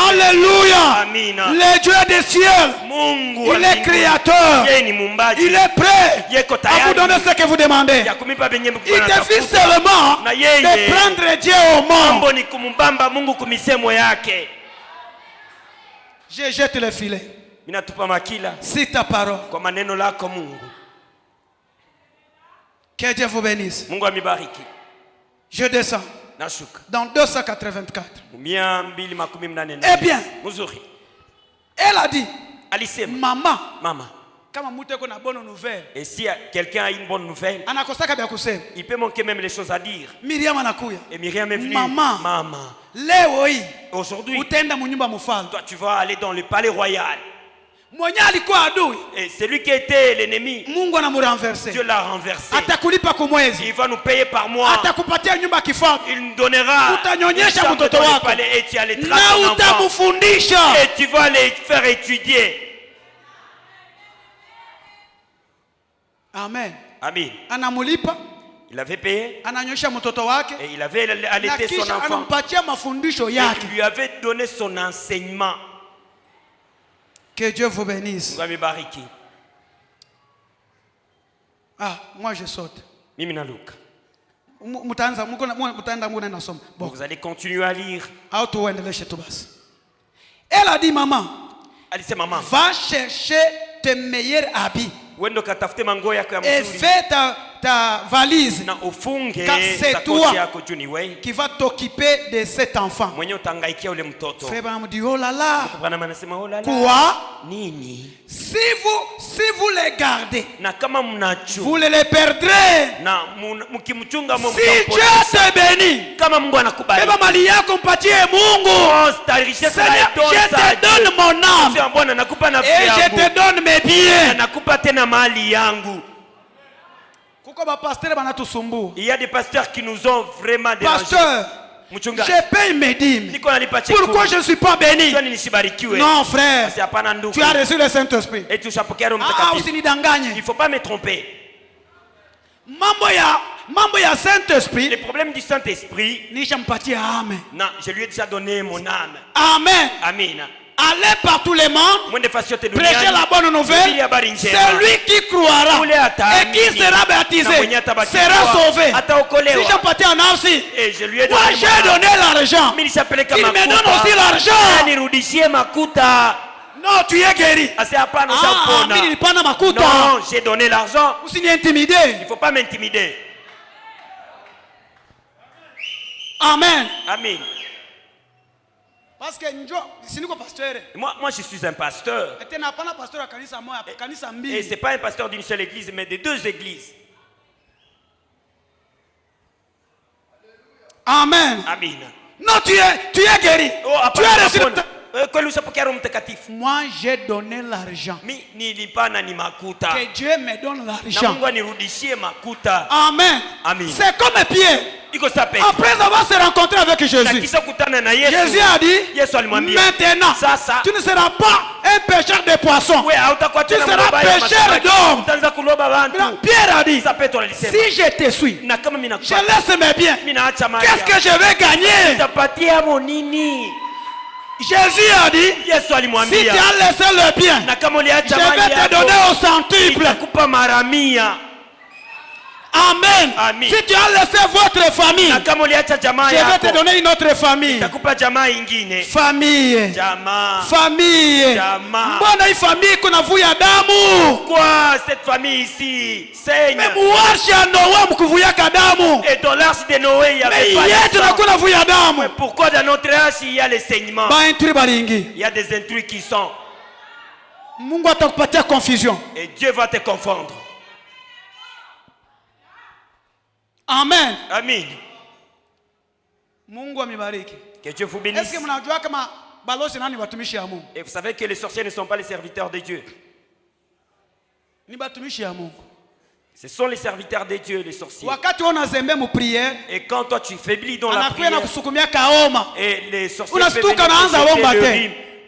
Alléluia. Le Dieu des cieux, il est créateur. Il est prêt à vous donner ce que vous demandez. Il suffit seulement de prendre Dieu au mot. Je jette le filet. C'est ta parole. Que Dieu vous bénisse. Je descends dans 284. Eh bien, elle a dit, maman, et si quelqu'un a une bonne nouvelle, il peut manquer même les choses à dire. Et Myriam est venue. Maman, aujourd'hui, toi tu vas aller dans le palais royal. Et celui qui était l'ennemi, Dieu l'a renversé. Il va nous payer par mois. Il nous donnera une chambre dans le palais et tu allaiteras ton enfant. Et tu vas les faire étudier. Amen. Amen. Il avait payé et il avait allaité son enfant. Il lui avait donné son enseignement. Que Dieu vous bénisse. Ah, moi je saute. Vous allez continuer à lire. Elle a dit, maman, va chercher tes meilleurs habits et fais ta valise, car c'est toi qui vas t'occuper de cet enfant. Frère Branham dit, oh là là, quoi? Si vous les gardez, vous les perdrez. Si Dieu te bénit, Seigneur, je te donne mon âme et je te donne mes biens. Il y a des pasteurs qui nous ont vraiment dérangés. Pasteur, je paye mes dîmes. Pourquoi je ne suis pas béni? Non frère, tu as reçu le Saint-Esprit. Il ne faut pas me tromper. Saint-Esprit. Le problème du Saint-Esprit, non, je lui ai déjà donné mon âme. Amen. Amen. Allez par tous les mondes, prêcher la bonne nouvelle. Celui qui croira et qui sera baptisé sera sauvé. Si j'appartiens à Nancy, moi j'ai donné l'argent. Il me donne aussi l'argent. Non, tu es guéri. Non, j'ai donné l'argent. Vous signez intimidé. Il ne faut pas m'intimider. Amen. Amen. Parce que moi je suis un pasteur. Et ce n'est pas un pasteur d'une seule église, mais de 2 églises. Amen. Amen. Non, tu es guéri. Tu es reçu. Moi j'ai donné l'argent. Que Dieu me donne l'argent. Amen. Amen. C'est comme Pierre. Après avoir se rencontré avec Jésus, Jésus a dit, maintenant, tu ne seras pas un pêcheur de poissons. Tu seras pêcheur d'hommes. Pierre a dit, si je te suis, je laisse mes biens. Qu'est-ce que je vais gagner? Jésus a dit, si tu as laissé le bien, je vais te donner au centuple. Amen. Amen. Si tu as laissé votre famille, je vais te donner une autre famille. Famille. Famille. Mbona hii famille kuna vuya damu? Pourquoi cette famille ici saigne? Mais muashi ya Noa mkuvuya damu. Et dans l'arche de Noé, il y avait pas de sang. Mais pourquoi dans notre arche il y a les saignements? Il y a des intrus qui sont. Mungu atakupatia confusion. Et Dieu va te confondre. Amen. Amen. Mungu amibariki. Que Dieu vous bénisse. Est-ce que mnajua kama balozi nani watumishi ya Mungu? Et vous savez que les sorciers ne sont pas les serviteurs de Dieu. Ni watumishi ya Mungu. Ce sont les serviteurs de Dieu, les sorciers. Wakati unazembe mu prière, et quand toi tu faiblis dans la prière, et les sorciers peuvent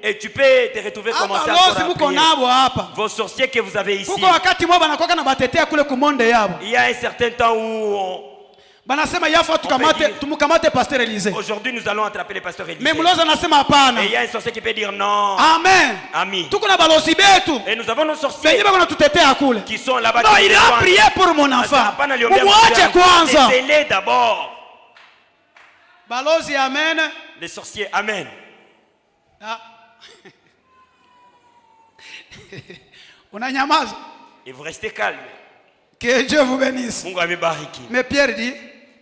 et tu peux te retrouver commencer à prier. Vos sorciers que vous avez ici. Il y a un certain temps où aujourd'hui nous allons attraper le pasteur Élisée. Et il y a un sorcier qui peut dire non. Amen. Amen. Et nous avons nos sorciers qui sont là-bas. Non, il a prié pour mon enfant. Désolé d'abord. Balozi, amen. Les sorciers, amen. Ah. Unanyamaza. Et vous restez calme. Que Dieu vous bénisse. Mais Pierre dit,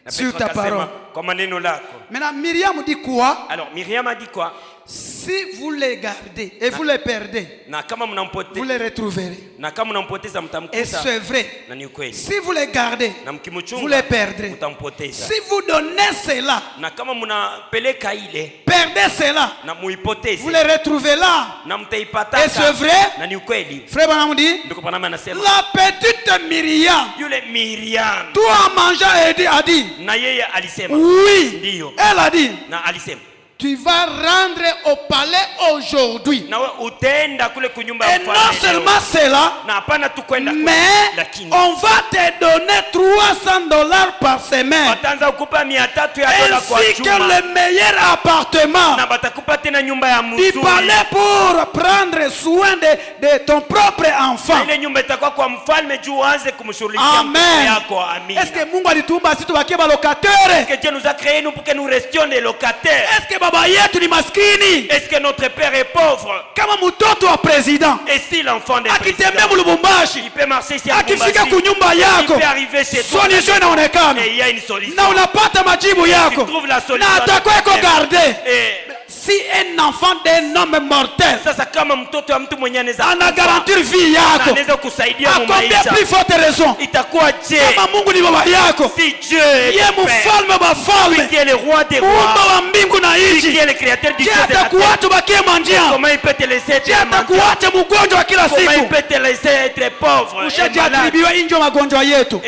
sur ta parole. Maintenant, Myriam dit quoi? Alors, Myriam a dit quoi? Si vous les gardez et vous les perdez, vous les retrouverez. Et c'est vrai. Si vous les gardez, vous les perdrez. Si vous donnez cela, perdez cela, vous les retrouvez là. Et c'est vrai. Frère Branham dit, la petite Myriam, tout en mangeant, a dit, oui. Elle a dit, tu vas rendre au palais aujourd'hui. Et non seulement cela, mais on va te donner $300 par semaine. Ainsi que le meilleur appartement du palais pour prendre soin de ton propre enfant. Amen. Est-ce que Mungu alitumba sisi tubakie balokateurs? Est-ce que Dieu nous a créés nous pour que nous restions des locataires? Est-ce que baba yetu ni maskini? Est-ce que notre père est pauvre? Kama mtoto wa president et si l'enfant des akitembea mulubumbashi, il peut marcher ici à akifika kunyumba yako, il peut arriver chez toi, solution inaonekana, et il y a une solution, na unapata majibu yako, tu trouves la solution, na atakweko garder. Si un enfant d'un homme mortel ana garantir vie yako, a combien plus forte raison kama Mungu ni baba yako, yeye mfalme wa falme, muumba wa mbingu na nchi, je atakuacha bakie manjia, je atakuacha mgonjwa kila siku, ushajiatribiwa injo magonjwa yetu.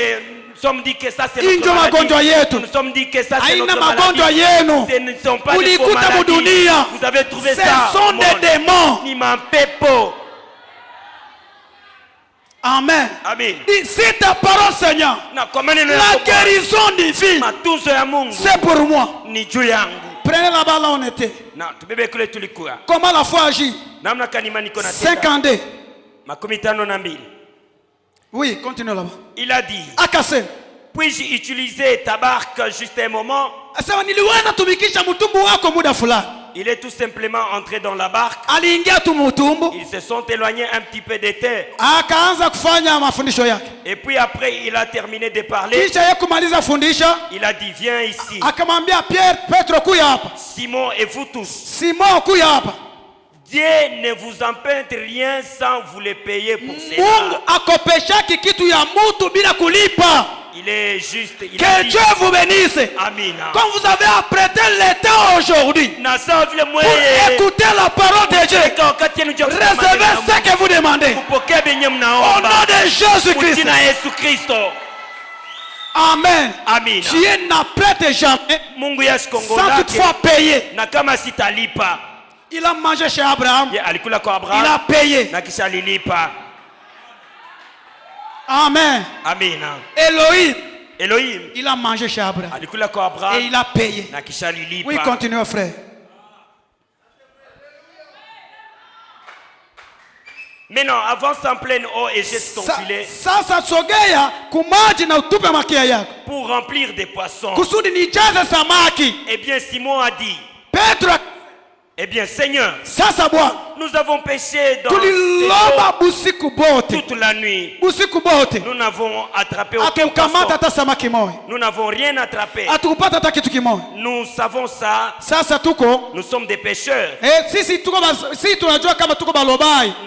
Nous sommes dit que ça c'est notre maladie. Nous sommes dit que ça c'est notre maladie. Ce ne sont pas des maladies. Vous avez trouvé ça. Ce sont des démons. Ni mampepo. Amen. Amen. C'est ta parole, Seigneur. La guérison divine, c'est pour moi. Prenez là-bas là on était. Comment la foi agit? 52. Oui, continue là-bas. Il a dit, Akasse. puis-je utiliser ta barque juste un moment? Il est tout simplement entré dans la barque. Ils se sont éloignés un petit peu des terres. Et puis après, il a terminé de parler. Il a dit, viens ici. Simon et vous tous. Dieu ne vous empêche rien sans vous les payer pour cela. Il est juste. Que Dieu vous bénisse. Amen. Comme vous avez apprêté le temps aujourd'hui pour écouter la parole de Dieu, recevez ce que vous demandez. Au nom de Jésus-Christ. Amen. Amen. Dieu n'apprête jamais sans toutefois payer. Il a mangé chez Abraham. Il a payé. Amen. Amen. Elohim, il a mangé chez Abraham. Et il a payé. Oui, continuez, frère. Maintenant, avance en pleine eau et jette ton filet pour remplir des poissons. Eh bien, Simon a dit, eh bien, Seigneur, nous avons péché dans toute la nuit. Nous n'avons attrapé aucun poisson. Nous n'avons rien attrapé. Nous savons ça. Nous sommes des pêcheurs.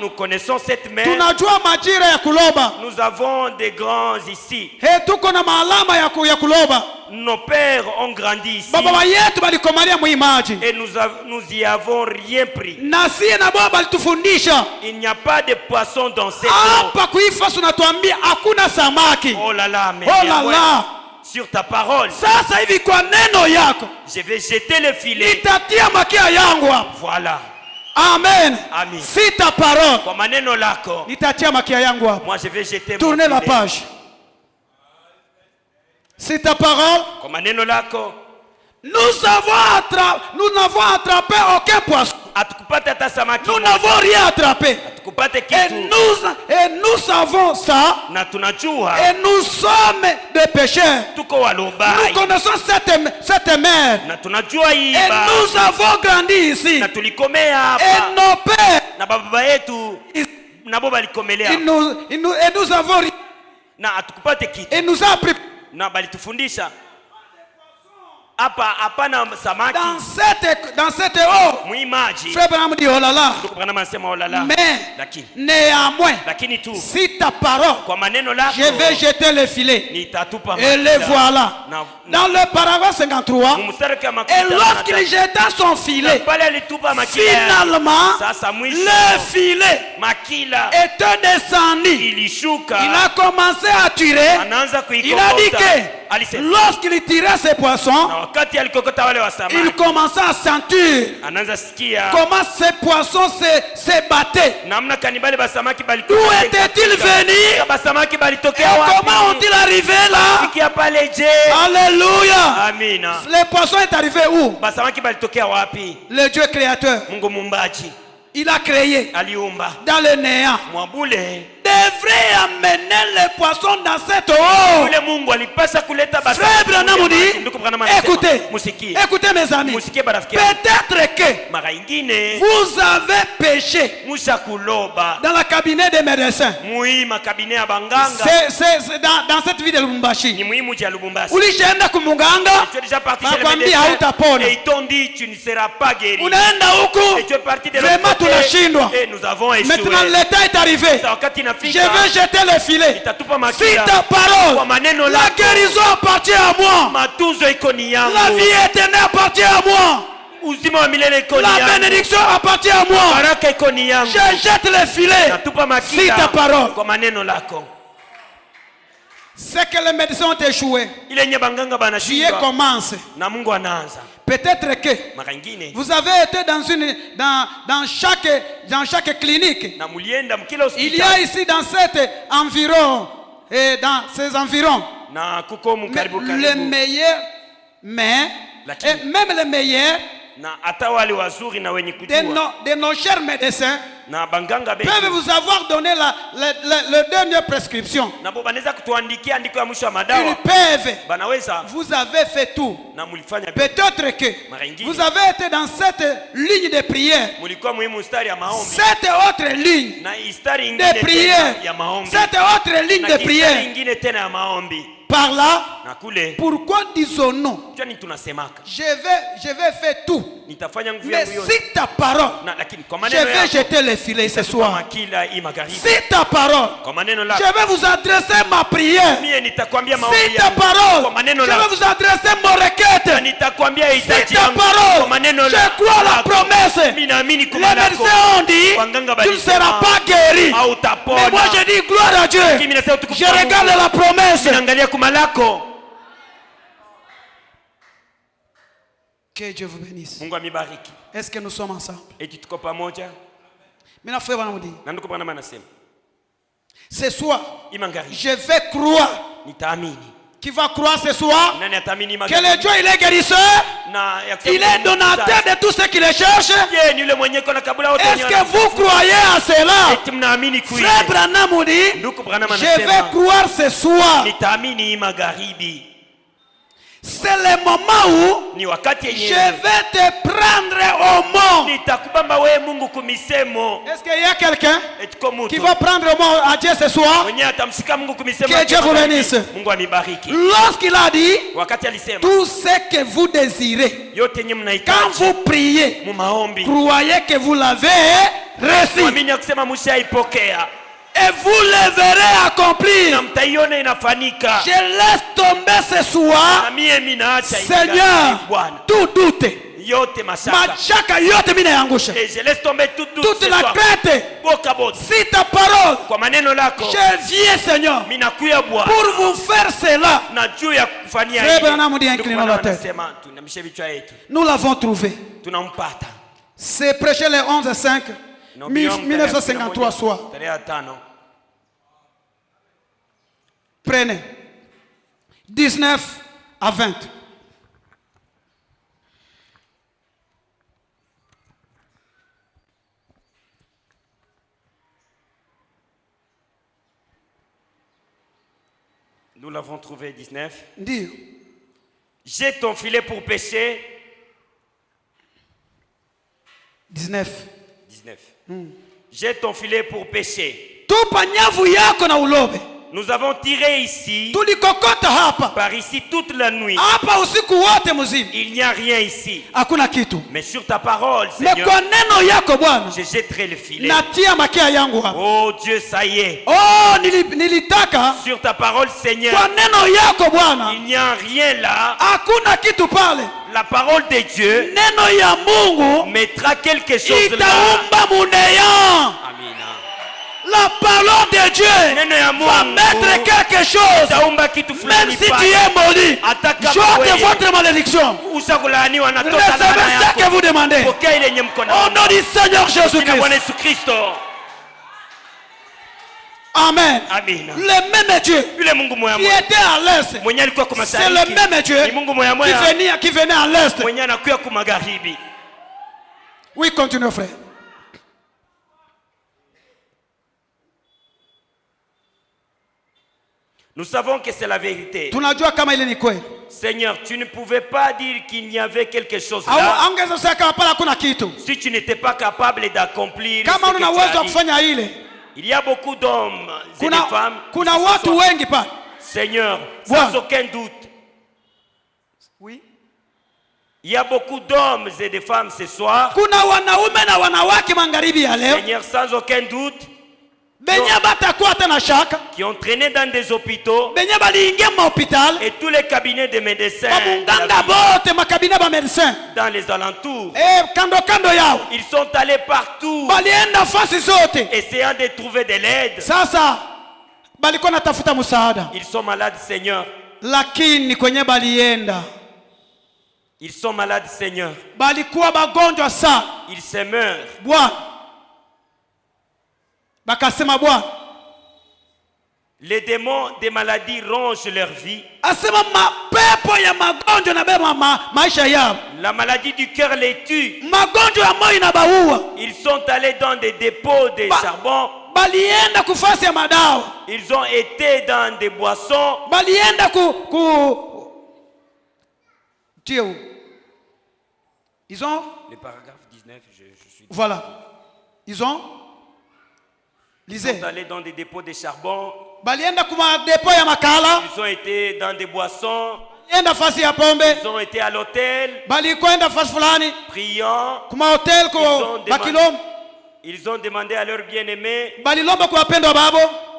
Nous connaissons cette mer. Nous avons des grands ici. Nos pères ont grandi ici. Et nous y avons rien pris. Il n'y a pas de poisson dans cette eau. Oh là là, mais sur ta parole, je vais jeter le filet. Voilà. Amen. Amen. Si ta parole, moi je vais jeter. Tournez la page. C'est ta parole. Nous n'avons attrapé aucun poisson. Nous n'avons rien attrapé. Et nous savons ça. Et nous sommes des pécheurs. Nous connaissons cette mer. Et nous avons grandi ici. Et nos pères, et nous avons rien. Et nous avons appris. Dans cette eau, Frère Branham dit oh là là. Mais néanmoins, si ta parole, je vais jeter le filet. Et les voilà. Dans le paragraphe 53, et lorsqu'il jeta son filet, finalement, le filet était descendu. Il a commencé à tirer. Il a dit que lorsqu'il tirait ses poissons, il commençait à sentir comment ces poissons se battaient. D'où étaient-ils venus? Et comment ont-ils arrivé là? Alléluia. Amen. Les poissons sont arrivés où? Le Dieu créateur. Il a créé dans le néant. Devrait amener les poissons dans cette eau. Frère Branham dit, écoutez mes amis, peut-être que vous avez péché dans le cabinet des médecins. C'est dans cette ville de Lubumbashi. Ulishaenda kumuganga wakwambia hautapona. Unaenda huku vraiment tunashindwa. Maintenant l'état est arrivé. Je vais jeter le filet. Si ta parole, la guérison appartient à moi. La vie éternelle appartient à moi. La bénédiction appartient à moi. Je jette le filet. Si ta parole. C'est que les médecins ont échoué. Dieu commence. Peut-être que vous avez été dans chaque clinique. Il y a ici dans cet environ et dans ces environs le meilleur, mais et même les meilleurs de nos chers médecins peuvent vous avoir donné la dernière prescription. Ils peuvent. Vous avez fait tout. Peut-être que vous avez été dans cette ligne de prière. Cette autre ligne de prière. Cette autre ligne de prière. Par là, pourquoi disons-nous? Je vais faire tout. Mais si ta parole, je vais jeter les filets ce soir. Si ta parole, je vais vous adresser ma prière. Si ta parole, je vais vous adresser mon requête. Si ta parole, je crois la promesse. Les médecins ont dit, tu ne seras pas guéri. Mais moi je dis gloire à Dieu. Je regarde la promesse. Que Dieu vous bénisse. Est-ce que nous sommes ensemble? Maintenant, frère, on dit, ce soir, je vais croire. Qui va croire ce soir que le Dieu il est guérisseur, il est donateur de tout ce qu'il cherche? Est-ce que vous croyez à cela? Frère Branham dit, je vais croire ce soir. C'est le moment où je vais te prendre au mot. Est-ce qu'il y a quelqu'un qui va prendre au mot à Dieu ce soir? Que Dieu vous bénisse. Lorsqu'il a dit tout ce que vous désirez, quand vous priez, croyez que vous l'avez reçu. Et vous le verrez accomplir. Je laisse tomber ce soir, Seigneur, tout doute. Et je laisse tomber toute la crainte. Si ta parole, je viens, Seigneur, pour vous faire cela. Frère Branham dit, inclinons la tête. Nous l'avons trouvé. C'est prêché le 11-5 1953 soir. Prenez 19 à 20. Nous l'avons trouvé 19. Dire. J'ai ton filet pour pêcher. 19. J'ai ton filet pour pêcher. Nous avons tiré ici, par ici toute la nuit. Il n'y a rien ici. Mais sur ta parole, Seigneur, je jetterai le filet. Oh Dieu, ça y est. Sur ta parole, Seigneur, il n'y a rien là. La parole de Dieu mettra quelque chose là. La parole de Dieu va mettre quelque chose. Même si tu es maudit, j'ôte votre malédiction. Recevez ce que vous demandez. Au nom du Seigneur Jésus-Christ. Amen. Le même Dieu qui était à l'est, c'est le même Dieu qui venait à l'est. Oui, continue, frère. Nous savons que c'est la vérité. Seigneur, tu ne pouvais pas dire qu'il y avait quelque chose là si tu n'étais pas capable d'accomplir ce que tu as dit. Il y a beaucoup d'hommes et de femmes. Seigneur, sans aucun doute. Oui. Il y a beaucoup d'hommes et de femmes ce soir. Seigneur, sans aucun doute. Qui ont traîné dans des hôpitaux et tous les cabinets de médecins dans les alentours. Ils sont allés partout essayant de trouver de l'aide. Ils sont malades, Seigneur. Ils sont malades, Seigneur. Ils se meurent. Les démons des maladies rongent leur vie. La maladie du cœur les tue. Ils sont allés dans des dépôts de charbon. Ils ont été dans des boissons. Ils ont... Le paragraphe 19, je suis... Voilà. Ils ont... Ils sont allés dans des dépôts de charbon. Ils ont été dans des boissons. Ils ont été à l'hôtel. Priant. Ils ont demandé à leurs bien-aimés,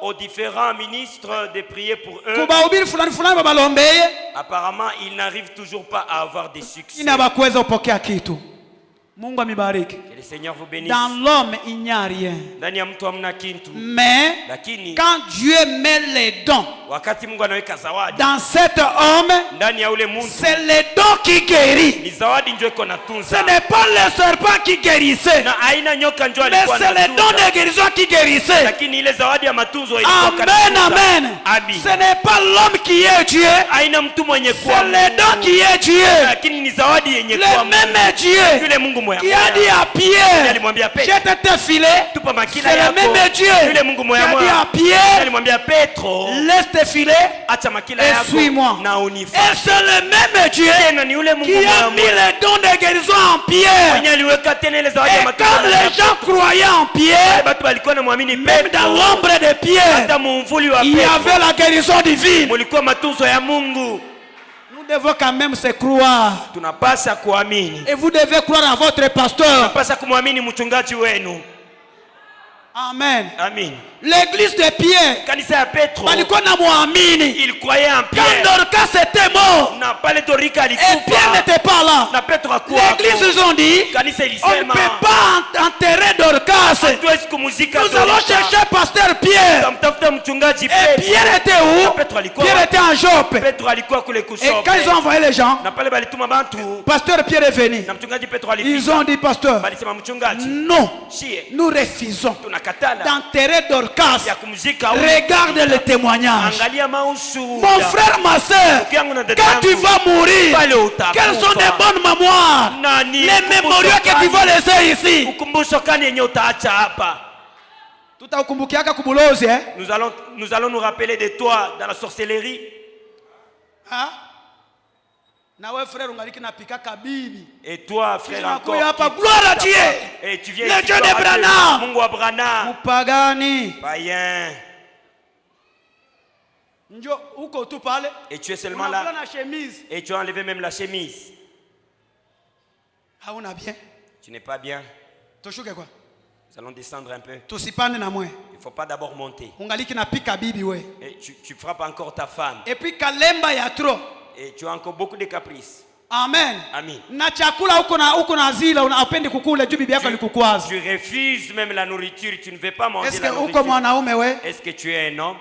aux différents ministres, de prier pour eux. Apparemment, ils n'arrivent toujours pas à avoir des succès. Que le Seigneur vous bénisse. Dans l'homme, il n'y a rien. Mais quand Dieu met les dons dans cet homme, c'est les dons qui guérissent. Ce n'est pas le serpent qui guérissait, mais c'est les dons de guérison qui guérissaient. Amen, amen. Ce n'est pas l'homme qui est Dieu, c'est les dons qui est Dieu. Le même Dieu qui a dit à Pierre, jette tes filets, c'est le même Dieu qui a dit à Pierre, laisse tes filets et suis-moi. Et c'est le même Dieu qui a mis les dons de guérison en Pierre. Et quand les gens croyaient en Pierre, même dans l'ombre de Pierre, il y avait la guérison divine. Nous devons quand même se croire. Et vous devez croire à votre pasteur. Amen. Amen. L'église de Pierre, il croyait en Pierre. Quand Dorcas était mort et Pierre n'était pas là, l'église, ils ont dit, on ne peut pas enterrer Dorcas. Nous allons chercher pasteur Pierre. Et Pierre était où? Pierre était en Joppe. Et quand ils ont envoyé les gens, pasteur Pierre est venu. Ils ont dit, pasteur, non, nous refusons d'enterrer Dorcas. Regarde le témoignage. Mon frère, ma soeur, quand tu vas mourir, quelles sont les bonnes mémoires, les mémoriaux que tu vas laisser ici? Nous allons nous rappeler de toi dans la sorcellerie. Et toi, frère, encore, gloire à Dieu. Et tu viens le Dieu de Branham. Païen. Et tu es seulement là. Et tu as enlevé même la chemise. Tu n'es pas bien. Nous allons descendre un peu. Il ne faut pas d'abord monter. Et tu frappes encore ta femme. Et tu as encore beaucoup de caprices. Amen. Amen. Tu refuses même la nourriture, tu ne veux pas manger la nourriture. Est-ce que tu es un homme?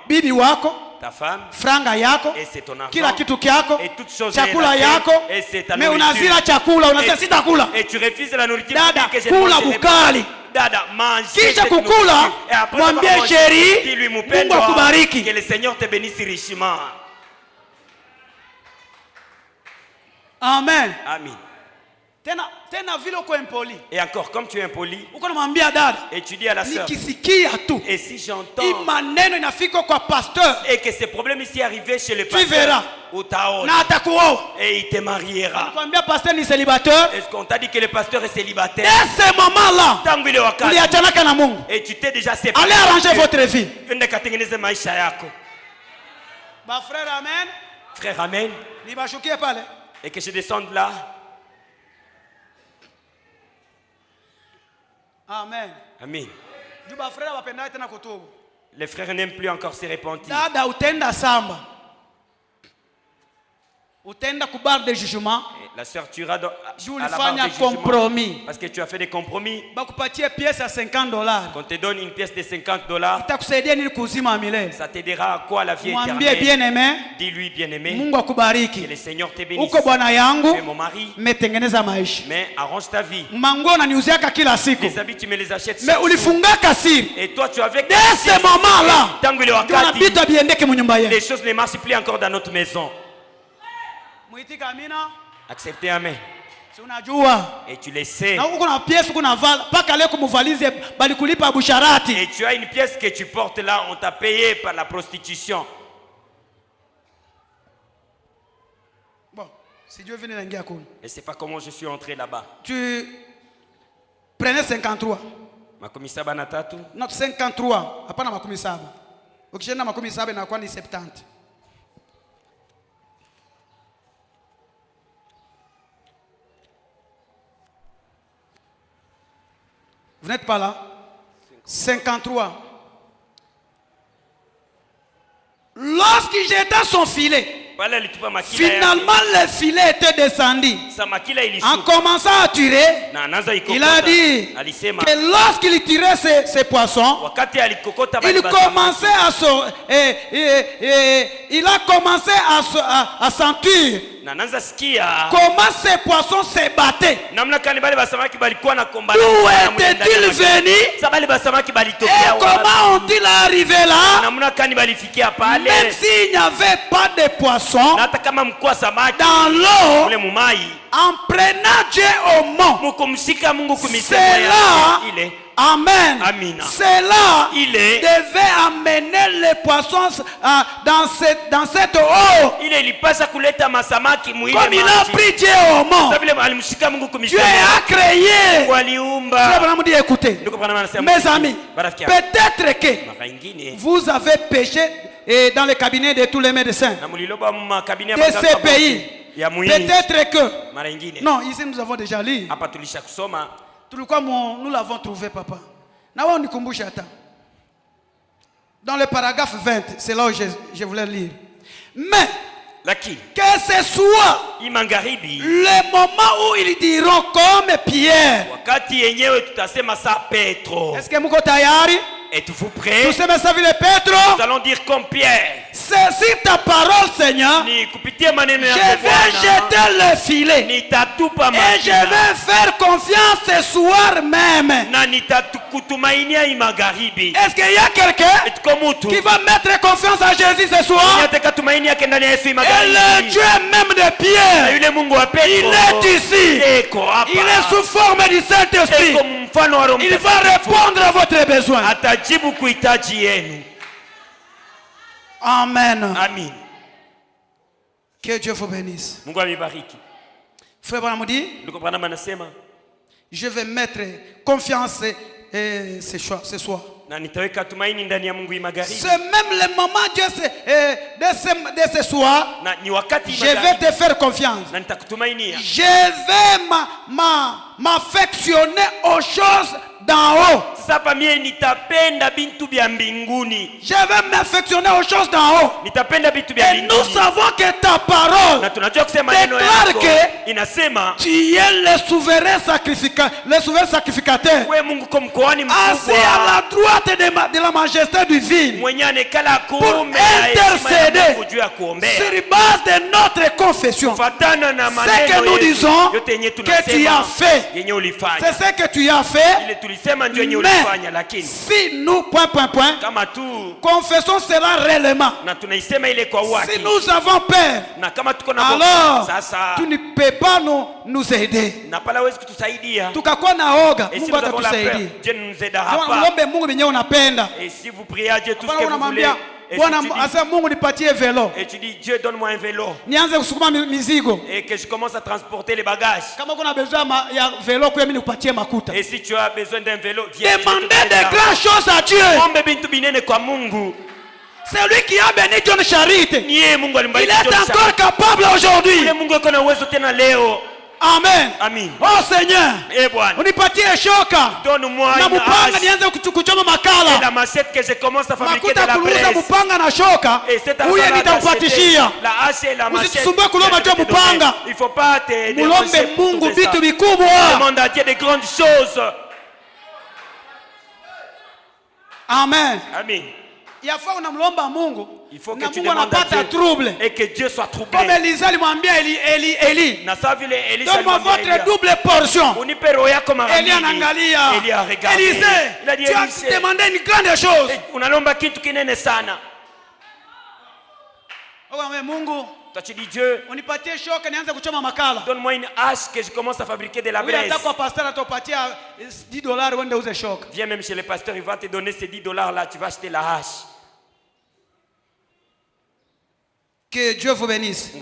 Ta femme, et c'est ton argent, et toutes choses, et c'est ta nourriture. Et tu refuses la nourriture. Dada, mange. Kisha kukula, mwambie chéri, Mungu akubariki. Que le Seigneur te bénisse richement. Amen. Amen. Et encore, comme tu es impoli, et tu dis à la sœur, et si j'entends et que ces problèmes ici arrivent chez le pasteur, et il te mariera. Est-ce qu'on t'a dit que le pasteur est célibataire? Dès ce moment-là, et tu t'es déjà séparé. Allez arranger votre vie. Frère, amen. Et que je descende là. Amen. Amen. Les frères n'aiment plus encore se repentir. Utenda ku bar de jugement. La sœur tu iras à la barre de jugement. Compromis. Parce que tu as fait des compromis. Bakupatie pièce à $50. Qu'on te donne une pièce de $50. Itakusaidia nini kuzima milele. Ça t'aidera à quoi la vie éternelle? Mwambie bien-aimé. Dis-lui bien-aimé. Mungu akubariki. Que le Seigneur te bénisse. Uko bwana yangu. Tu es mon mari. Metengeneza maisha. Mais arrange ta vie. Mango unaniuziaka kila siku. Les habits tu me les achètes. Mais ulifungaka siri. Et toi tu avais. Dès ce moment là. Tangu ile wakati. Tunapita biendeke munyumba yetu. Les choses ne marchent plus encore dans notre maison. Muitika amina. Acceptez amen. Si unajua. Et tu le sais. Na uko na pièce uko na vala paka leo kumuvalize bali kulipa busharati. Et tu as une pièce que tu portes là, on t'a payé par la prostitution. Bon, si Dieu venait n'ingia kono. Je ne sais pas comment je suis entré là-bas. Tu prenais 53. Makumi saba na tatu. Non, 53. Hapana makumi saba. Ukishaenda makumi saba inakuwa ni 70. Vous n'êtes pas là? 53. Lorsqu'il jeta son filet, finalement le filet était descendu. En commençant à tirer, il a dit que lorsqu'il tirait ses poissons, il a commencé à sentir comment ces poissons se battaient. D'où étaient-ils venus? Et comment ont-ils arrivé là? Même s'il n'y avait pas de poissons dans l'eau, en prenant Dieu au mot, c'est là, amen, cela devait amener les poissons dans cette eau. Comme il a pris Dieu au mot, Dieu a créé. Écoutez, mes amis, peut-être que vous avez péché dans le cabinet de tous les médecins de ces pays. Peut-être que non, ici nous avons déjà lu. Nous l'avons trouvé, papa. Dans le paragraphe 20, c'est là où je voulais lire. Mais que ce soit le moment où ils diront comme Pierre. Est-ce que vous êtes tayari? Êtes-vous prêts? Nous allons dire comme Pierre. Saisis ta parole, Seigneur. Je vais jeter le filet. Et je vais faire confiance ce soir même. Est-ce qu'il y a quelqu'un qui va mettre confiance à Jésus ce soir? Et le Dieu même de Pierre, il est ici. Il est sous forme du Saint-Esprit. Il va répondre à votre besoin. Amen. Amen. Que Dieu vous bénisse. Frère Branham dit, je vais mettre confiance ce soir. C'est même le moment de ce soir. Je vais te faire confiance. Je vais m'affectionner aux choses d'en haut. Je vais m'affectionner aux choses d'en haut. Et nous savons que ta parole déclare que tu es le souverain sacrificateur. Assis à la droite de la majesté divine pour intercéder sur base de notre confession. C'est que nous disons que tu as fait. C'est ce que tu as fait. Mais si nous, confessons cela réellement, si nous avons peur, alors tu ne peux pas nous aider. Tukakuwa na oga, Mungu atatusaidia. Uombe Mungu mwenyewe unapenda. Et si vous priez à Dieu tout ce que vous voulez, Bwana asa Mungu nipatie vélo. Et tu dis Dieu donne-moi un vélo. Nianze kusukuma mizigo. Et que je commence à transporter les bagages. Kama kuna besoin ya vélo kwa mimi nikupatie makuta. Et si tu as besoin d'un vélo, viens. Demandez de grandes choses à Dieu. Ombe bintu binene kwa Mungu. C'est lui qui a béni John Charite. Il est encore capable aujourd'hui. Amen. Amen. Oh Seigneur. Unipatie shoka. Donne-moi na mupanga nianze kuchoma makala. Et la machette que je commence à fabriquer de la braise. Mupanga na shoka. Uye nitakupatishia. La hache et la machette. Usisumbue kulomba jua mupanga. Il faut pas te mulombe Mungu vitu vikubwa. Demande à Dieu de grandes choses. Amen. Amen. Yafaa unamlomba Mungu. Il faut que tu demandes à Dieu trouble. Et que Dieu soit troublé. Comme Élisée alimwambia Eli. Donne-moi votre double portion. Eli anaangalia. Eli a regardé. Élisée, tu as demandé une grande chose. Unalomba kitu kinene sana. Mungu. Toi tu dis Dieu, unipatie shoka nianze kuchoma makala. Donne-moi une hache que je commence à fabriquer de la braise. Unataka pasteur atopatia $10 uende uze shoka. Viens même chez le pasteur, il va te donner ces $10 là, tu vas acheter la hache. Que Dieu vous bénisse.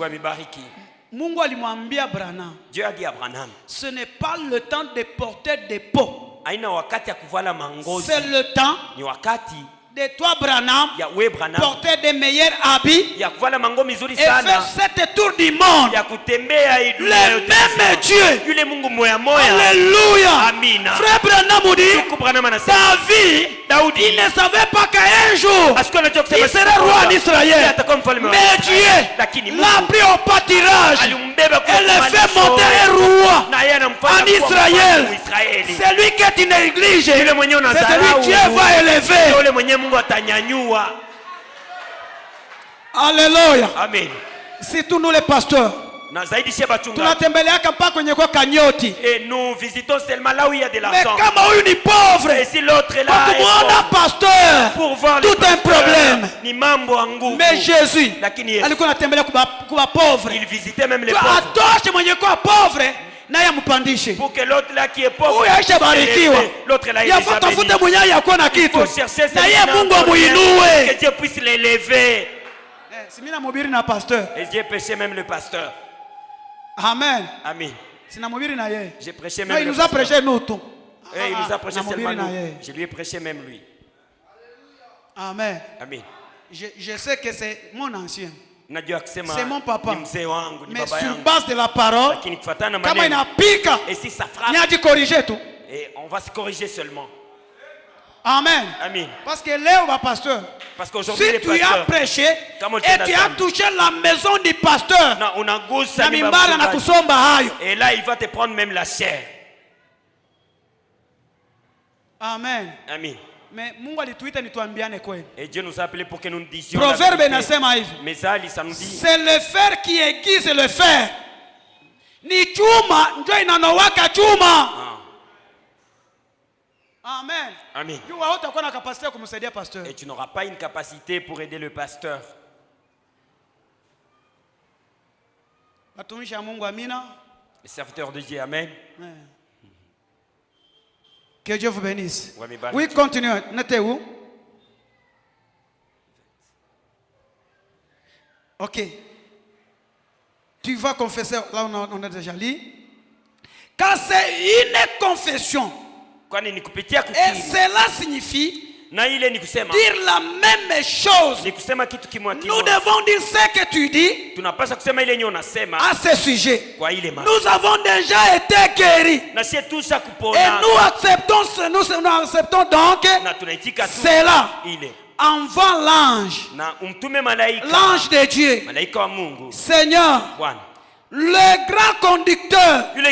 Mungu alimwambia Branham. Dieu a dit à Branham, ce n'est pas le temps de porter des pots. C'est le temps de toi Branham porter des meilleurs habits et faire cette tour du monde. Le même Dieu. Alléluia. Amina. Frère Branham dit David, il ne savait pas qu'un jour il serait roi en Israël. Mais Dieu l'a pris au pâturage et l'a fait monter un roi en Israël. C'est lui que tu négliges. C'est celui que Dieu va élever. Alléluia. Amen. Si tous nous les pasteurs, et nous visitons seulement là où il y a de l'argent. Mais comme huyu ni pauvre, et si l'autre est là, pasteur, pour voir tout un problème. Mais Jésus, il visitait même les pauvres. Pour que l'autre là qui est pauvre, l'autre là il est il faut chercher que Dieu puisse l'élever. Et Dieu prêchait même le pasteur. Amen. Amen. J'ai prêché même il nous a prêché nous tout. Il nous a prêché seulement nous. Je lui ai prêché même lui. Amen. Amen. Je sais que c'est mon ancien. C'est mon papa. Mais sur base de la parole, comme il a piqué, et si ça frappe, il a dit corriger tout. Et on va se corriger seulement. Amen. Amen. Parce que là, on va pasteur. Parce qu'aujourd'hui, si tu as prêché et tu as touché la maison du pasteur, et là, il va te prendre même la chair. Amen. Amen. Mais Mungu alituita nituambiane kweli. Et Dieu nous a appelé pour que nous disions. Proverbe inasema hivi. Mezali ça nous dit. C'est le fer qui aiguise le fer. Ni chuma ndio inanowaka chuma. Amen. Amen. Et tu n'auras pas une capacité pour aider le pasteur. Les serviteurs de Dieu, amen. Que Dieu vous bénisse. Oui, continuez. Notez où? Ok. Tu vas confesser. Là, on a déjà lu. Car c'est une confession. Et cela signifie dire la même chose. Nous devons dire ce que tu dis à ce sujet. Nous avons déjà été guéris. Et nous acceptons donc cela. Envoie l'ange. L'ange de Dieu. Seigneur. Le grand conducteur, le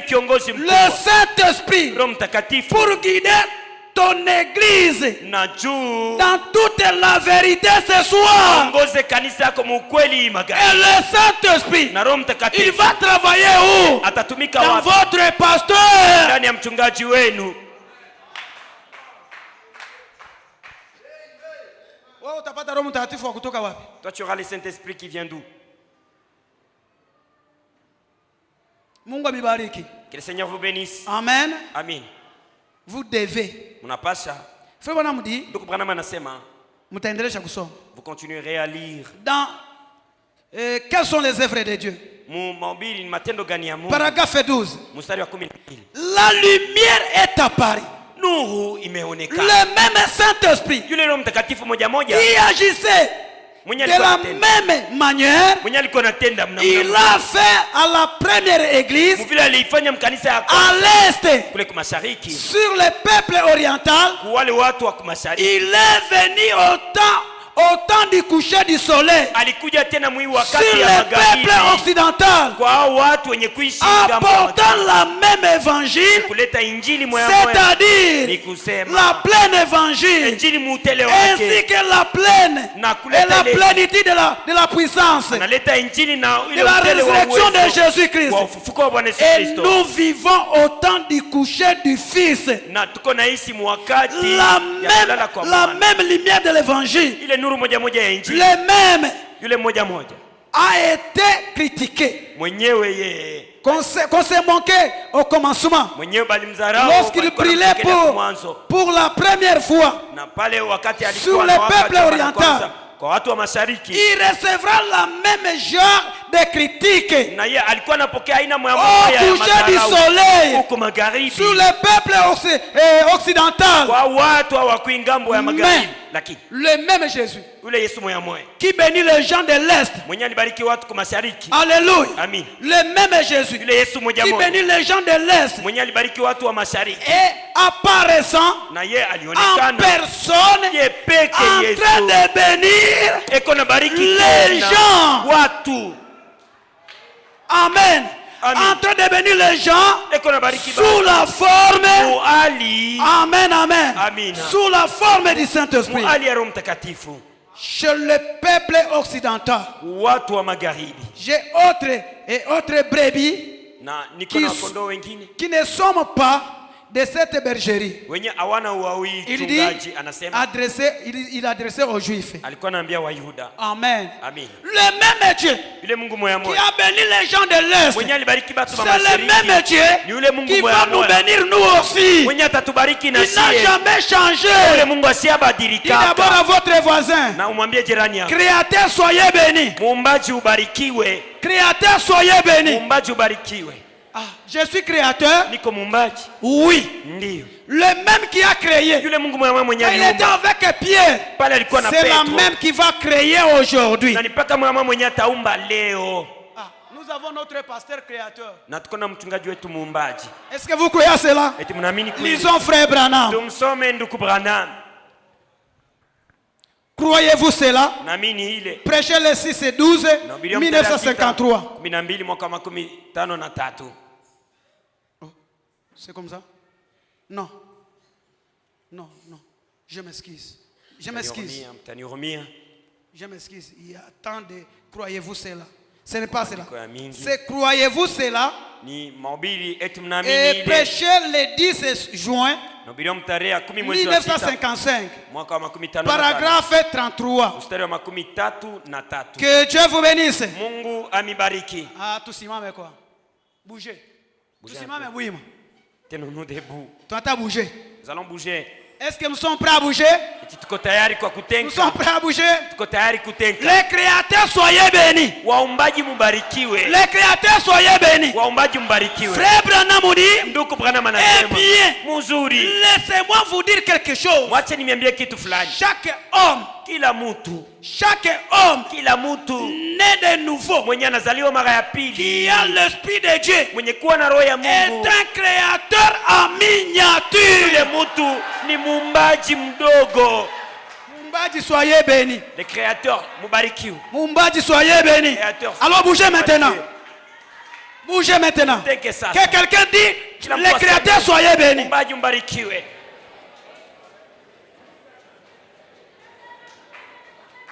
Saint-Esprit, pour guider ton église dans toute la vérité ce soir. Et le Saint-Esprit, il va travailler où? Dans votre pasteur. Toi tu auras le Saint-Esprit qui vient d'où? Que le Seigneur vous bénisse. Amen. Amen. Vous devez. Vous continuerez à lire. Dans quelles sont les œuvres de Dieu? Paragraphe 12. La lumière est apparue. Le même Saint-Esprit qui agissait De la même manière, il a fait à la première église à l'est, sur le peuple oriental. Il est venu au temps du coucher du soleil sur le peuple occidental, apportant la même évangile, c'est-à-dire la pleine évangile, ainsi que la pleine et la plénitude de la puissance de la résurrection de Jésus-Christ. Et nous vivons au temps du coucher du Fils, la même lumière de l'évangile, le même a été critiqué, qu'on s'est manqué au commencement, lorsqu'il brillait pour la première fois sur le peuple oriental. Il recevra la même genre de critiques au coucher du soleil sur le peuple occidental. Mais le même Jésus qui bénit les gens de l'Est, alléluia, le même Jésus qui bénit les gens de l'Est et apparaissant en personne en train de bénir les gens. Amen. En train de bénir les gens sous la forme, amen, amen, sous la forme du Saint-Esprit. Chez le peuple occidental, j'ai autres brebis qui ne sont pas de cette bergerie. Il dit il adressait aux Juifs. Amen. Le même Dieu qui a béni les gens de l'Est, c'est le même Dieu qui va nous bénir nous aussi. Il n'a jamais changé. Dis d'abord à votre voisin: Créateur, soyez béni. Créateur, soyez béni. Je suis créateur. Oui. Le même qui a créé. Il était avec Pierre. C'est la même qui va créer aujourd'hui. Nous avons notre pasteur créateur. Est-ce que vous croyez à cela? Lisons frère Branham. Croyez-vous cela? Prêchez le 6 et 12 1953. C'est comme ça? Non. Non, non. Je m'excuse. Je m'excuse. Je m'excuse. Il y a tant de croyez-vous cela. Ce n'est pas cela. C'est croyez-vous cela? Et prêchez le 10 juin 1955. Paragraphe 33. Que Dieu vous bénisse. Ah, tout simame quoi? Bougez. Tout simame bouillement. Tenons-nous debout. Nous allons bouger. Est-ce que nous sommes prêts à bouger? Nous sommes prêts à bouger. Les créateurs, soyez bénis. Les créateurs, soyez bénis. Frère Branham dit, eh bien, laissez-moi vous dire quelque chose. Chaque homme né de nouveau, qui a l'esprit de Dieu, est un créateur en miniature. Mumbaji, soyez béni. Le créateur, Mumbaji, soyez béni. Alors bougez maintenant. Bougez maintenant. Que quelqu'un dit, les créateurs, soyez bénis.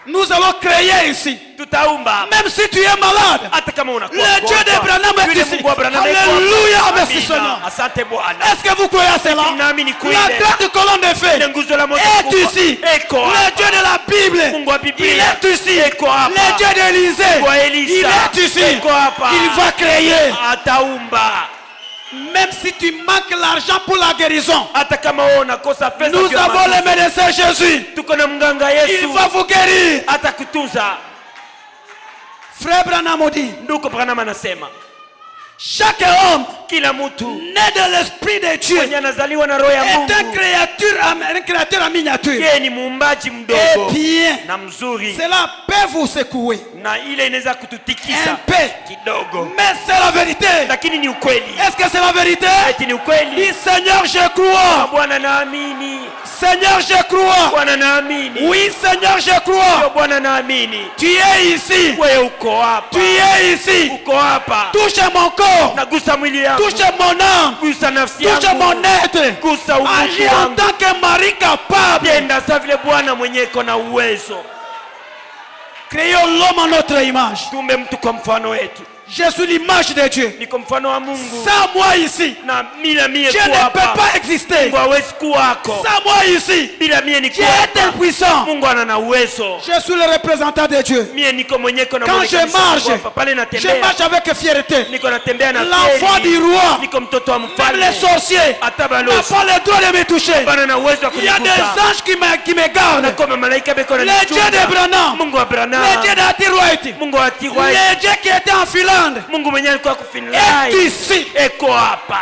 Nous allons créer ici. Même si tu es malade, le Dieu d'Abraham est ici. Alléluia, merci Seigneur. Est-ce que vous croyez à cela? La grande colonne de feu est ici. Le Dieu de la Bible, il est ici. Le Dieu d'Élisée, il est ici. Il va créer. Même si tu manques l'argent pour la guérison, nous avons le médecin Jésus. Il va vous guérir. Frère Branham dit, chaque homme kila mtu né de l'esprit de Dieu mwenye anazaliwa na roho ya est Mungu un créateur en miniature. yeye ni muumbaji Et mdogo bien, na mzuri, cela peut vous secouer na ile inaweza un kututikisa peu, kidogo, mais c'est la vérité. lakini ni ukweli. Est-ce que c'est la vérité? Eti ni ukweli. Dis Seigneur, je crois. Bwana naamini. Seigneur, je crois. Bwana naamini. Oui, Seigneur, je crois. Bwana naamini. Tu es ici. Wewe uko hapa. Tu es ici. Uko hapa. Touche mon corps. Nagusa mwili yangu. Touche mon âme. Gusa nafsi yangu. Touche mon être. Gusa utu Agis en wangu. tant que mari capable. Tenda sa vile Bwana mwenye iko na uwezo. Créons l'homme à notre image. Tumbe mtu kwa mfano wetu. Je suis l'image de Dieu. Niko mfano wa Mungu. Sans moi ici, Na bila mie Dieu kuwa ne peut hapa. pas exister. Mungu hawezi kuwako. Sans moi ici, Bila mie ni Dieu kuwa est hapa. impuissant. Mungu ana uwezo. Je suis le représentant de Dieu. Mie niko mwenye kona Quand je marche, pale je natembea. marche avec fierté. Niko natembea na L'enfant fieri. du roi, Niko mtoto wa même mfalme. les sorciers, Hata n'a balozi. pas le droit de me toucher. Bana na uwezo wa Il y a des kunigusa. anges qui me gardent. Kama malaika beko na Le Dieu de Branham, Mungu wa Branham. le Dieu d'Atiroïte, Mungu wa Tigwai. le Dieu qui était en Finlande, Mungu mwenye alikuwa est kufinlai. ici. Eko hapa.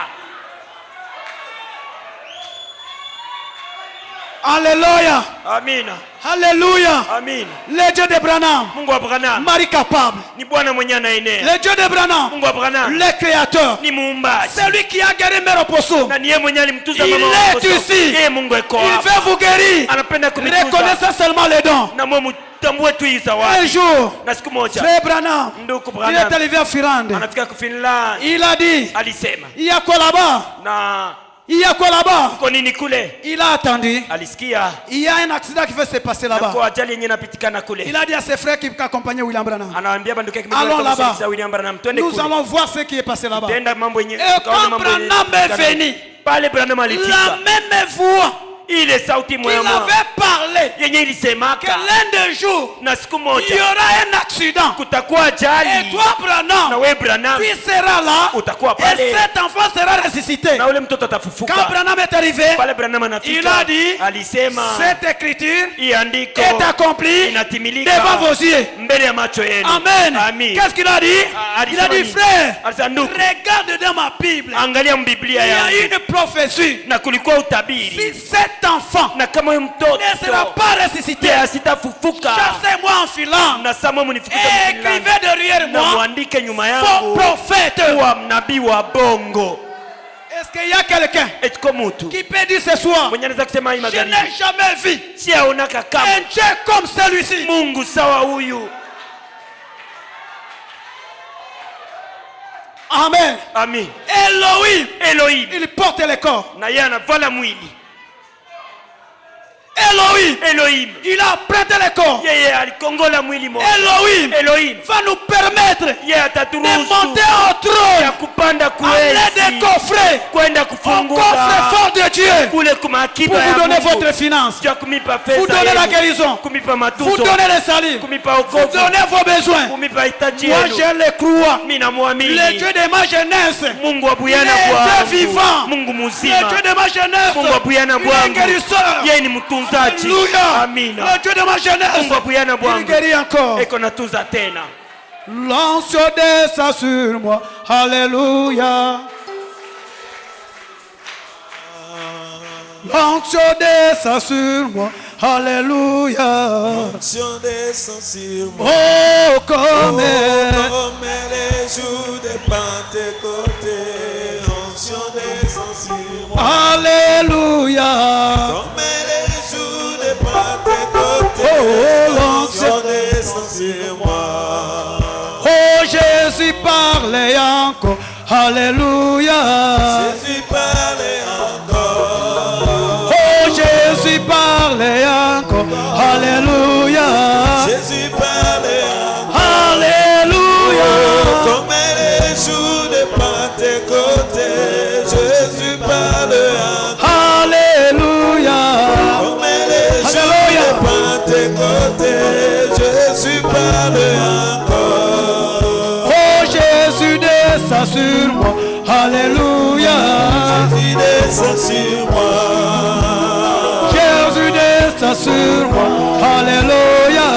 Alléluia. Amina. Alléluia. Amina. Le Dieu de Branham, Mungu wa Branham mari capable. ni Bwana mwenye anaenea. Le Dieu de Branham, Mungu wa Branham le créateur. ni muumbaji. C'est lui qui a guéri Mère Opossum. Na ni yeye mwenye alimtuza Il mama est wako. ici. Yeye Mungu eko Il hapa. veut vous guérir. Anapenda kunituza. Reconnaissez seulement les dons. Na mwe mtambue tu hii Un zawadi. jour, Na siku moja frère Branham, ndugu il Branham est arrivé à Finlande. anafika ku Finland. Il a dit, Alisema il y a quoi là-bas? na Il y a quoi là-bas? uko nini kule? Il a attendu. Alisikia Il y a un accident qui va se passer na là-bas. kwa ajali yenyewe inapitikana kule. Il a dit à ses frères qui accompagnaient William Branham, Anawaambia banduke allons là-bas. William Branham twende Nous kule. allons voir ce qui est passé là-bas. Tenda mambo yenyewe. Et tukaona quand mambo yenyewe Branham est tukaona. venu, Pale Branham la alifika. même voix Ile sauti qu'il moya avait parlé, yenye que ilisemaka l'un des jours, na siku il y moja aura un accident. kutakuwa Et ajali toi, na Branham, wewe Branham tu seras là utakuwa et pale cet enfant sera ressuscité. na ule mtoto Quand atafufuka. Branham est arrivé, Pale Branham il anafika a dit, alisema cette écriture hii andiko est accomplie inatimilika devant vos yeux. mbele ya macho yenu. Amen. Amen. Qu'est-ce qu'il a dit? Il a dit, frère, Alisema ndugu, regarde dans ma Bible. angalia Il mbiblia y a yangu une prophétie. na kulikuwa utabiri Si cet enfant na kama huyo mtoto ne sera pas ressuscité, asitafufuka chassez-moi en Finlande na samwe mnifukuze et Finland. écrivez derrière na moi muandike nyuma faux yangu prophète. kuwa mnabii wa bongo. Est-ce qu'il y a quelqu'un Etiko mutu qui peut dire ce soir, mwenye anaweza kusema hii je magharibi n'ai jamais vu si aonaka kama un Dieu comme celui-ci? Mungu sawa huyu? Amen. Amin. Elohim, Elohim il porte le corps. na yeye anavala mwili. Elohim, Elohim il a prêté le corps. yeye alikongola mwili moja. Elohim Elohim va nous permettre yeye de ataturuhusu monter au ya trône kupanda à l'aide des kuenzi coffrets, kwenda au coffre kufunguka fort de Dieu, kule pour kumakiba vous ya donner Mungu votre finance, ya kumipa vous pesa donner la yenu, guérison, kumipa vous matuzo, donner le salut, kumipa vous wokovu, donner vos besoins. kumipa hitaji Moi, yenu. je le crois. Mimi Le namwamini Dieu de ma jeunesse, Mungu wa buyana Il est bwangu, vivant. Mungu le mzima, Dieu de ma jeunesse, Mungu wa buyana il est bwangu, guérisseur. yeye ni mtunzaji. Alléluia. Amina. Le Dieu de ma jeunesse, Mungu wa buyana il bwangu guérit encore. eko natunza tena. L'onction descend sur moi. Alléluia. L'onction descend sur moi. Alléluia. L'onction descend sur moi. Oh, comme Comme les jours de Pentecôte. L'onction descend sur moi. Alléluia. Comme les jours de Pentecôte. Oh, l'onction descend sur moi. Oh, Jésus parlait encore. Alléluia. Jésus parlait encore. Oh, Jésus parlait encore. Alléluia. Jésus parlait encore. Alléluia. Comme les jours de Pentecôte. Jésus parlait encore. Alléluia. Comme les jours de Pentecôte. Jésus parlait encore. Oh, Jésus descend sur moi. Alléluia. Jésus descend sur moi. Jésus descend sur moi. Alléluia.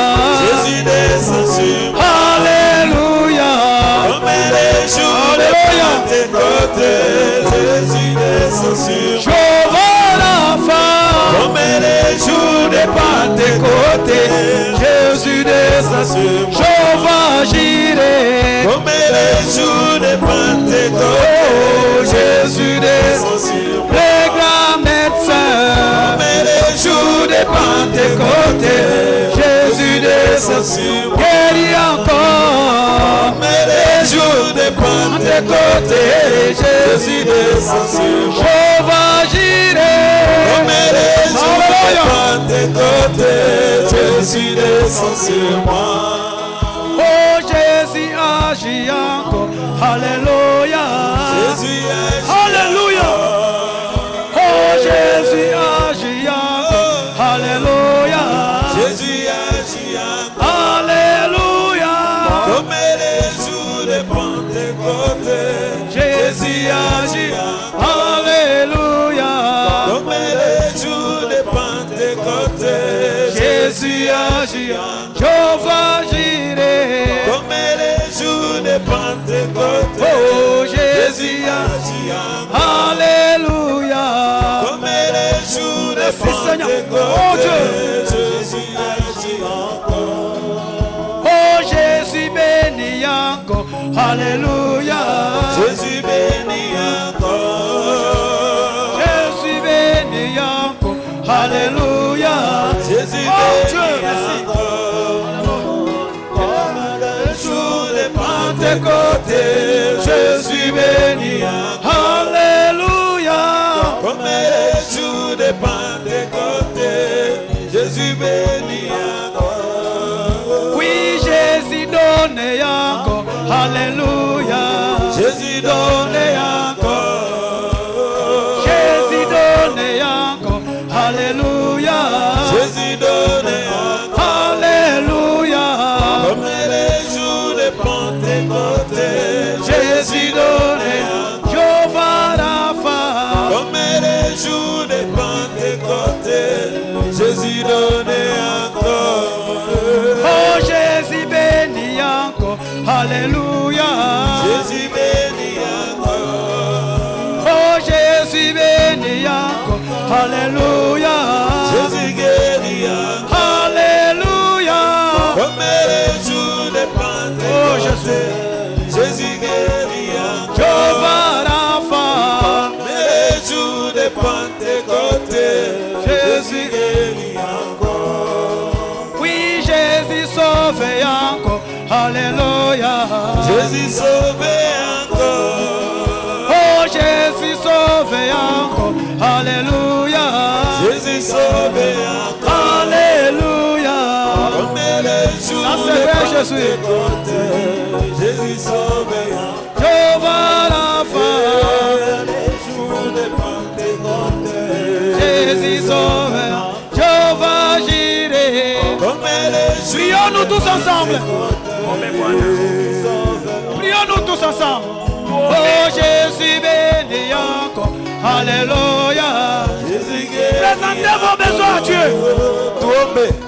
Jésus descend sur moi. Alléluia. Comme les jours de Pentecôte, Jésus descend sur moi. Jehovah Rapha, Comme les jours de Pentecôte, Jésus descend sur moi. Jehovah Jireh, comme les jours de Pentecôte, Jésus descend sur moi. Les grands médecins, comme les jours de Pentecôte, Jésus descend sur moi. Guéris encore, comme les jours de Pentecôte, Jésus descend sur moi. Jehovah Jireh, Comme les jours de Pentecôte, Jésus descend sur moi. oh Jésus agit encore, alléluia, Jésus agit alléluia, oh Jésus agit encore, alléluia, Jésus agit encore. alléluia, Comme les jours de Pentecôte, Jésus agit, alléluia, comme les jours de Pentecôte, Jésus agit, Jehovah Jireh, comme les jours de Pentecôte, oh Jésus agit, alléluia, comme les jours de merci Seigneur, oh Pentecôte, Dieu, Jésus agit encore. oh Jésus béni encore, alléluia, Jésus béni encore. Jésus béni encore, alléluia, Jésus oh Dieu, béni merci. encore. Comme le jour de Pentecôte, Jésus béni encore. alléluia, Comme les jours de Pentecôte, Jésus béni encore. oui Jésus donne encore, alléluia, Jésus donne encore. Jésus donne encore, alléluia, Jésus donne encore. alléluia, Comme les jours de Pentecôte, Jésus donne, Jehovah Rapha, comme les jours de Pentecôte, Jésus donne encore. oh Jésus béni encore, alléluia, Jésus béni encore. oh Jésus béni encore, alléluia, Jésus guérit encore. alléluia, Comme les jours de oh Pentecôte, Jésus guérit encore. Jehovah Rapha, Comme les jours de Pentecôte, Jésus guérit encore. oui Jésus sauve encore, alléluia, Jésus sauve encore. oh Jésus sauve encore, alléluia, Jésus sauve encore. alléluia, Comme les jours ça c'est vrai de Jésus, Pentecôte, Jésus sauve encore. Jehovah Rapha, Les jours de Pentecôte, Jésus sauve, Jehovah Jireh, comme les jours prions-nous tous ensemble, prions-nous tous ensemble, oh Jésus béni encore, alléluia, Jésus guérit. présentez vos besoins à Dieu. Tombe.